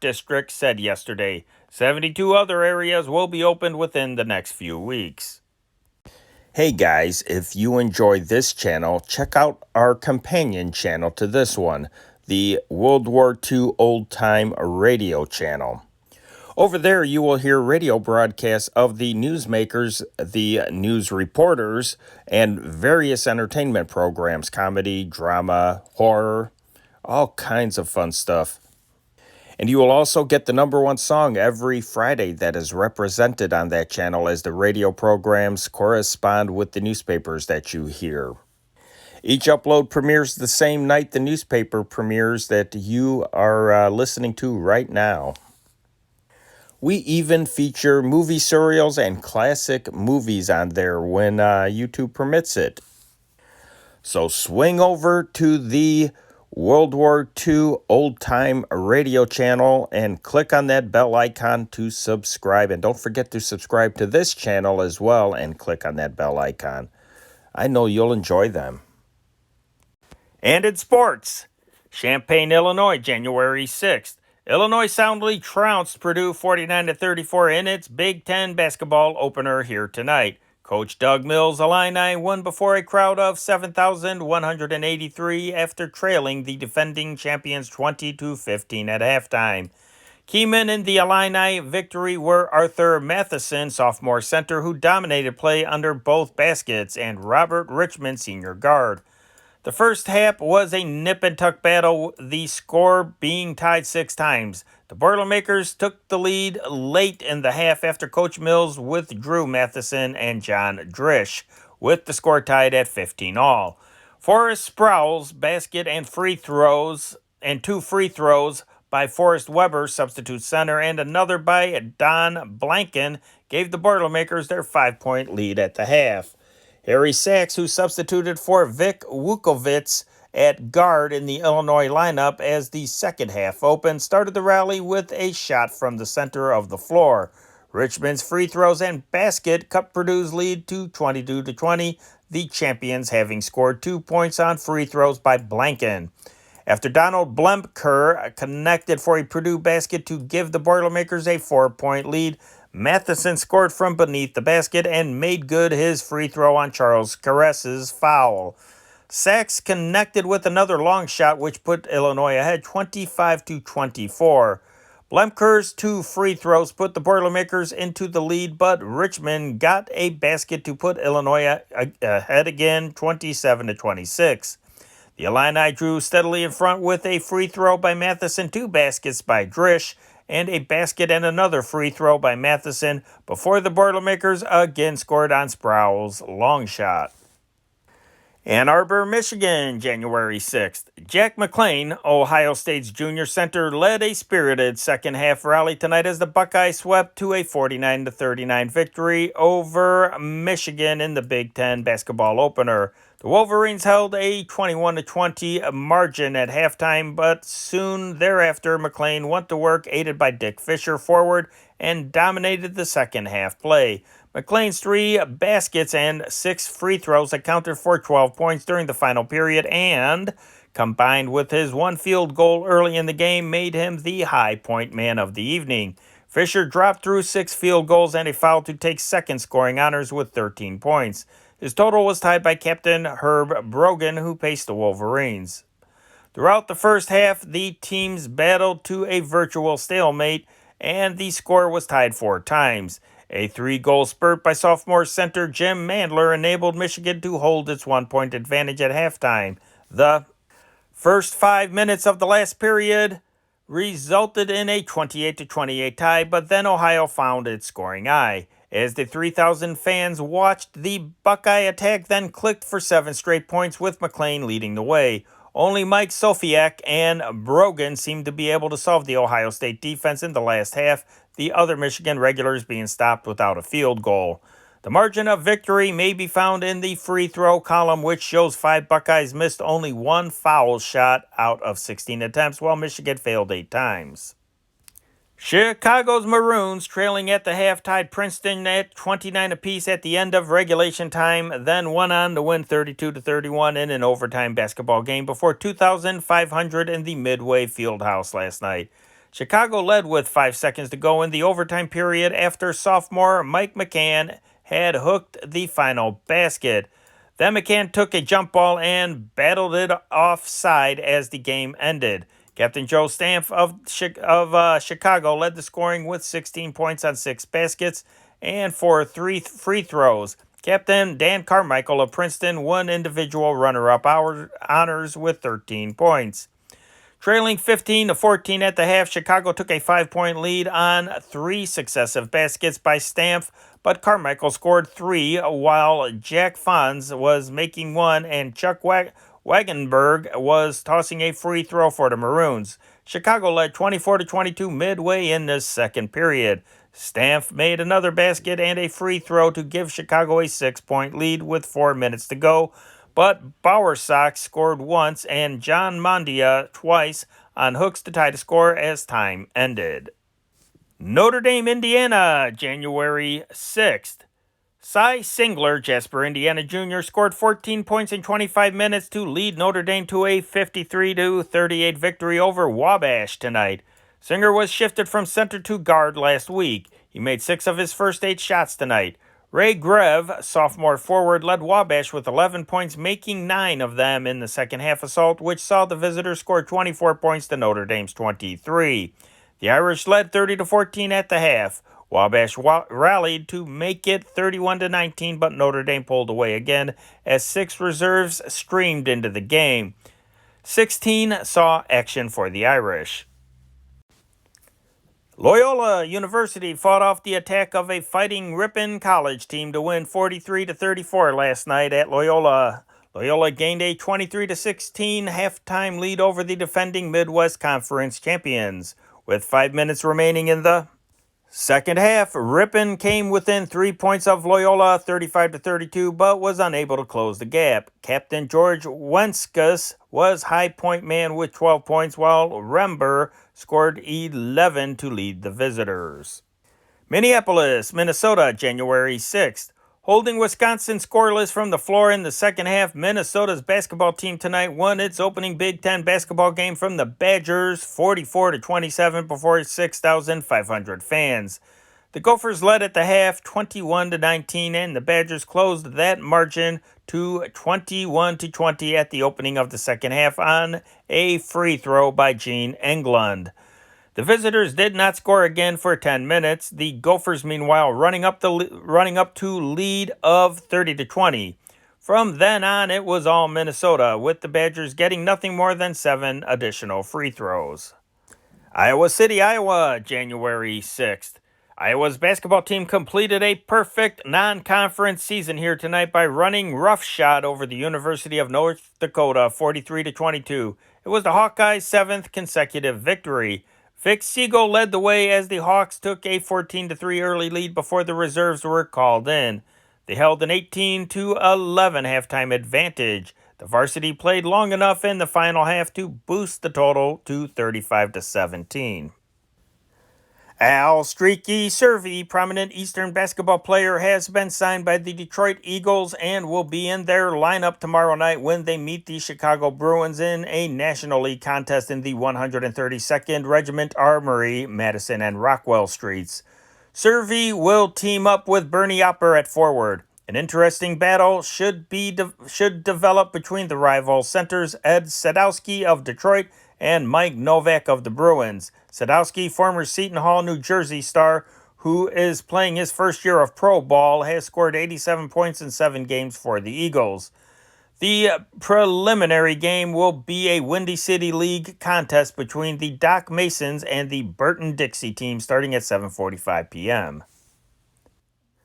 District, said yesterday. 72 other areas will be opened within the next few weeks. Hey guys, if you enjoyed this channel, check out our companion channel to this one, the World War II Old Time Radio channel. Over there, you will hear radio broadcasts of the newsmakers, the news reporters, and various entertainment programs, comedy, drama, horror, all kinds of fun stuff. And you will also get the number one song every Friday that is represented on that channel as the radio programs correspond with the newspapers that you hear. Each upload premieres the same night the newspaper premieres that you are listening to right now. We even feature movie serials and classic movies on there when YouTube permits it. So swing over to the World War II Old Time Radio channel and click on that bell icon to subscribe. And don't forget to subscribe to this channel as well and click on that bell icon. I know you'll enjoy them. And in sports, Champaign, Illinois, January 6th. Illinois soundly trounced Purdue 49-34 in its Big Ten basketball opener here tonight. Coach Doug Mills' Illini won before a crowd of 7,183 after trailing the defending champions 20-15 at halftime. Key men in the Illini victory were Arthur Matheson, sophomore center, who dominated play under both baskets, and Robert Richmond, senior guard. The first half was a nip-and-tuck battle, the score being tied 6 times. The Boilermakers took the lead late in the half after Coach Mills withdrew Matheson and John Drish, with the score tied at 15 all. Forrest Sproul's basket and two free throws by Forrest Weber, substitute center, and another by Don Blanken gave the Boilermakers their 5-point lead at the half. Harry Sachs, who substituted for Vic Wukovitz at guard in the Illinois lineup as the second half opened, started the rally with a shot from the center of the floor. Richmond's free throws and basket cut Purdue's lead to 22-20, the champions having scored 2 points on free throws by Blanken. After Donald Blemker connected for a Purdue basket to give the Boilermakers a 4-point lead, Matheson scored from beneath the basket and made good his free throw on Charles Cares's foul. Sachs connected with another long shot, which put Illinois ahead 25-24. Blemker's 2 free throws put the Boilermakers into the lead, but Richmond got a basket to put Illinois ahead again 27-26. The Illini drew steadily in front with a free throw by Matheson, 2 baskets by Drish, and a basket and another free throw by Matheson before the Boilermakers again scored on Sproul's long shot. Ann Arbor, Michigan, January 6th. Jack McLean, Ohio State's junior center, led a spirited second-half rally tonight as the Buckeyes swept to a 49-39 victory over Michigan in the Big Ten basketball opener. The Wolverines held a 21-20 margin at halftime, but soon thereafter, McLean went to work, aided by Dick Fisher forward, and dominated the second-half play. McLean's 3 baskets and 6 free throws accounted for 12 points during the final period and, combined with his 1 field goal early in the game, made him the high point man of the evening. Fisher dropped through 6 field goals and a foul to take second scoring honors with 13 points. His total was tied by Captain Herb Brogan, who paced the Wolverines. Throughout the first half, the teams battled to a virtual stalemate, and the score was tied 4 times. A 3-goal spurt by sophomore center Jim Mandler enabled Michigan to hold its 1-point advantage at halftime. The first 5 minutes of the last period resulted in a 28-28 tie, but then Ohio found its scoring eye. As the 3,000 fans watched, the Buckeye attack then clicked for 7 straight points, with McLean leading the way. Only Mike Sofiak and Brogan seemed to be able to solve the Ohio State defense in the last half, the other Michigan regulars being stopped without a field goal. The margin of victory may be found in the free throw column, which shows 5 Buckeyes missed only 1 foul shot out of 16 attempts, while Michigan failed 8 times. Chicago's Maroons, trailing at the half, tied Princeton at 29 apiece at the end of regulation time, then went on to win 32-31 in an overtime basketball game before 2,500 in the Midway Fieldhouse last night. Chicago led with 5 seconds to go in the overtime period after sophomore Mike McCann had hooked the final basket. Then McCann took a jump ball and battled it offside as the game ended. Captain Joe Stamp of Chicago led the scoring with 16 points on 6 baskets and 3 free throws. Captain Dan Carmichael of Princeton won individual runner-up honors with 13 points. Trailing 15-14 at the half, Chicago took a 5-point lead on 3 successive baskets by Stamp, but Carmichael scored 3 while Jack Fonz was making 1 and Chuck Wagenberg was tossing a free throw for the Maroons. Chicago led 24-22 midway in the second period. Stamp made another basket and a free throw to give Chicago a 6-point lead with 4 minutes to go, but Bowersox scored once and John Mondia twice on hooks to tie the score as time ended. Notre Dame, Indiana, January 6th. Cy Singler, Jasper, Indiana Jr., scored 14 points in 25 minutes to lead Notre Dame to a 53-38 victory over Wabash tonight. Singer was shifted from center to guard last week. He made 6 of his first 8 shots tonight. Ray Grev, sophomore forward, led Wabash with 11 points, making 9 of them in the second half assault, which saw the visitors score 24 points to Notre Dame's 23. The Irish led 30-14 at the half. Wabash rallied to make it 31-19, but Notre Dame pulled away again as 6 reserves streamed into the game. 16 saw action for the Irish. Loyola University fought off the attack of a Fighting Ripon College team to win 43-34 last night at Loyola. Loyola gained a 23-16 halftime lead over the defending Midwest Conference champions. With 5 minutes remaining in the second half, Ripon came within 3 points of Loyola, 35-32, but was unable to close the gap. Captain George Wenskus was high point man with 12 points, while Rember scored 11 to lead the visitors. Minneapolis, Minnesota, January 6th. Holding Wisconsin scoreless from the floor in the second half, Minnesota's basketball team tonight won its opening Big Ten basketball game from the Badgers 44-27 before 6,500 fans. The Gophers led at the half 21-19, and the Badgers closed that margin to 21-20 at the opening of the second half on a free throw by Gene Englund. The visitors did not score again for 10 minutes. The Gophers, meanwhile, running up to lead of 30-20. From then on, it was all Minnesota, with the Badgers getting nothing more than 7 additional free throws. Iowa City, Iowa, January 6th. Iowa's basketball team completed a perfect non-conference season here tonight by running roughshod over the University of North Dakota 43-22. It was the Hawkeyes' 7th consecutive victory. Vic Siegel led the way as the Hawks took a 14-3 early lead before the reserves were called in. They held an 18-11 halftime advantage. The varsity played long enough in the final half to boost the total to 35-17. Al Streaky Servey, prominent Eastern basketball player, has been signed by the Detroit Eagles and will be in their lineup tomorrow night when they meet the Chicago Bruins in a National League contest in the 132nd Regiment Armory, Madison and Rockwell Streets. Servey will team up with Bernie Opper at forward. An interesting battle should develop between the rival centers Ed Sadowski of Detroit and Mike Novak of the Bruins. Sadowski, former Seton Hall, New Jersey star, who is playing his first year of pro ball, has scored 87 points in 7 games for the Eagles. The preliminary game will be a Windy City League contest between the Doc Masons and the Burton-Dixie team starting at 7:45 p.m.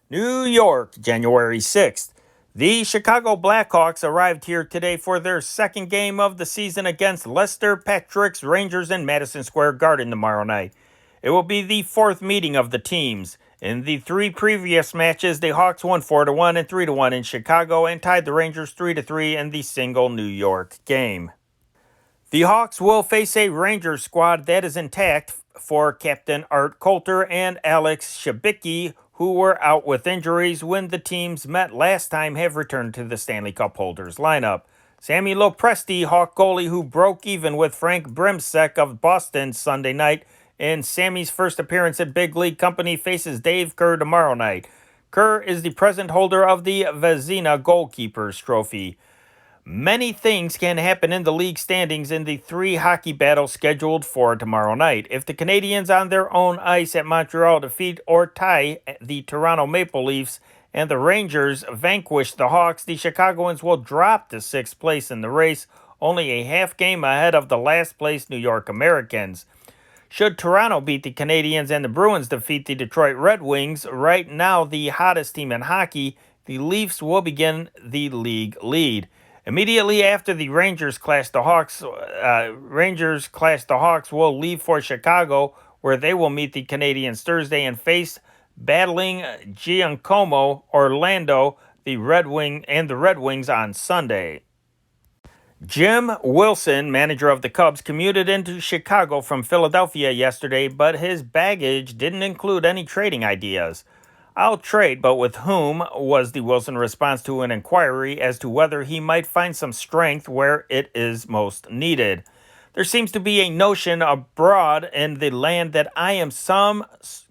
New York, January 6th. The Chicago Blackhawks arrived here today for their second game of the season against Lester Patrick's Rangers in Madison Square Garden tomorrow night. It will be the 4th meeting of the teams. In the 3 previous matches, the Hawks won 4-1 and 3-1 in Chicago and tied the Rangers 3-3 in the single New York game. The Hawks will face a Rangers squad that is intact for Captain Art Coulter and Alex Shabicki, who were out with injuries when the teams met last time, have returned to the Stanley Cup holders lineup. Sammy Lopresti, Hawk goalie who broke even with Frank Brimsek of Boston Sunday night in Sammy's first appearance at Big League Company, faces Dave Kerr tomorrow night. Kerr is the present holder of the Vezina Goalkeepers Trophy. Many things can happen in the league standings in the three hockey battles scheduled for tomorrow night. If the Canadiens on their own ice at Montreal defeat or tie the Toronto Maple Leafs and the Rangers vanquish the Hawks, the Chicagoans will drop to sixth place in the race, only a half game ahead of the last place New York Americans. Should Toronto beat the Canadiens and the Bruins defeat the Detroit Red Wings, right now the hottest team in hockey, the Leafs will begin the league lead. Immediately after the Rangers clash the Hawks, will leave for Chicago, where they will meet the Canadiens Thursday and face battling Giacomo Orlando, the Red Wings on Sunday. Jim Wilson, manager of the Cubs, commuted into Chicago from Philadelphia yesterday, but his baggage didn't include any trading ideas. "I'll trade, but with whom?" was the Wilson response to an inquiry as to whether he might find some strength where it is most needed. "There seems to be a notion abroad in the land that I am some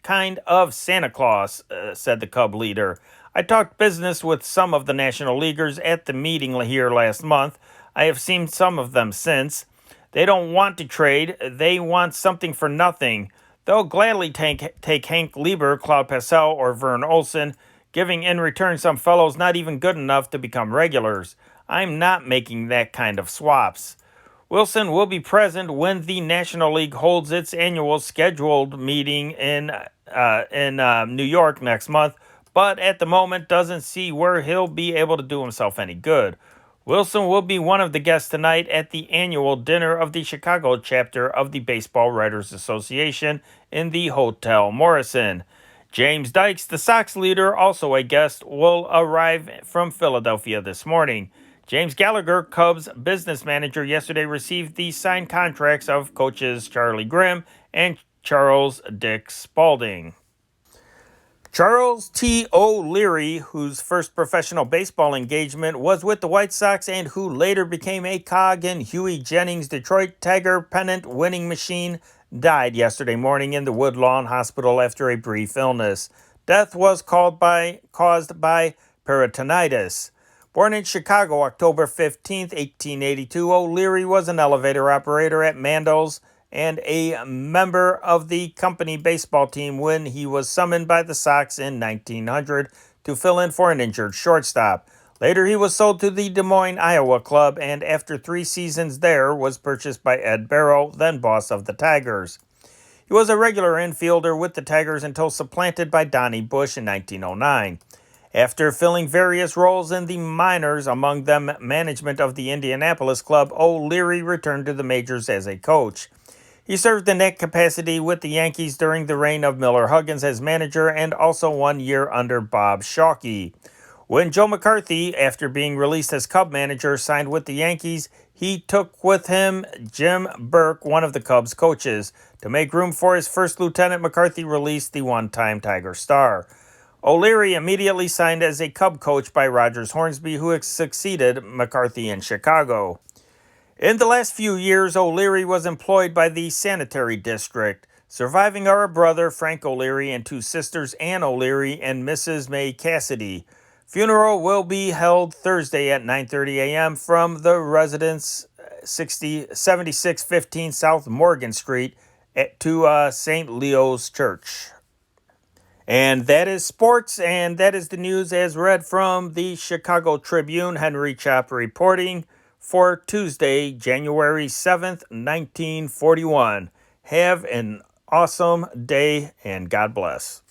kind of Santa Claus," said the Cub leader. "I talked business with some of the National Leaguers at the meeting here last month. I have seen some of them since. They don't want to trade. They want something for nothing. They'll gladly take Hank Lieber, Claude Pessel, or Vern Olsen, giving in return some fellows not even good enough to become regulars. I'm not making that kind of swaps." Wilson will be present when the National League holds its annual scheduled meeting in New York next month, but at the moment doesn't see where he'll be able to do himself any good. Wilson will be one of the guests tonight at the annual dinner of the Chicago chapter of the Baseball Writers Association in the Hotel Morrison. James Dykes, the Sox leader, also a guest, will arrive from Philadelphia this morning. James Gallagher, Cubs business manager, yesterday received the signed contracts of coaches Charlie Grimm and Charles Dick Spalding. Charles T. O'Leary, whose first professional baseball engagement was with the White Sox and who later became a cog in Huey Jennings' Detroit Tiger pennant winning machine, died yesterday morning in the Woodlawn Hospital after a brief illness. Death was caused by peritonitis. Born in Chicago October 15, 1882, O'Leary was an elevator operator at Mandel's and a member of the company baseball team when he was summoned by the Sox in 1900 to fill in for an injured shortstop. Later, he was sold to the Des Moines, Iowa club, and after 3 seasons there, was purchased by Ed Barrow, then boss of the Tigers. He was a regular infielder with the Tigers until supplanted by Donnie Bush in 1909. After filling various roles in the minors, among them management of the Indianapolis club, O'Leary returned to the majors as a coach. He served in that capacity with the Yankees during the reign of Miller Huggins as manager and also 1 year under Bob Shalke. When Joe McCarthy, after being released as Cub manager, signed with the Yankees, he took with him Jim Burke, one of the Cubs' coaches. To make room for his first lieutenant, McCarthy released the one-time Tiger star. O'Leary immediately signed as a Cub coach by Rogers Hornsby, who succeeded McCarthy in Chicago. In the last few years, O'Leary was employed by the Sanitary District. Surviving are a brother, Frank O'Leary, and 2 sisters, Ann O'Leary and Mrs. May Cassidy. Funeral will be held Thursday at 9:30 a.m. from the residence 7615 South Morgan Street to St. Leo's Church. And that is sports, and that is the news as read from the Chicago Tribune. Henry Chop reporting for Tuesday, January 7th, 1941. Have an awesome day, and God bless.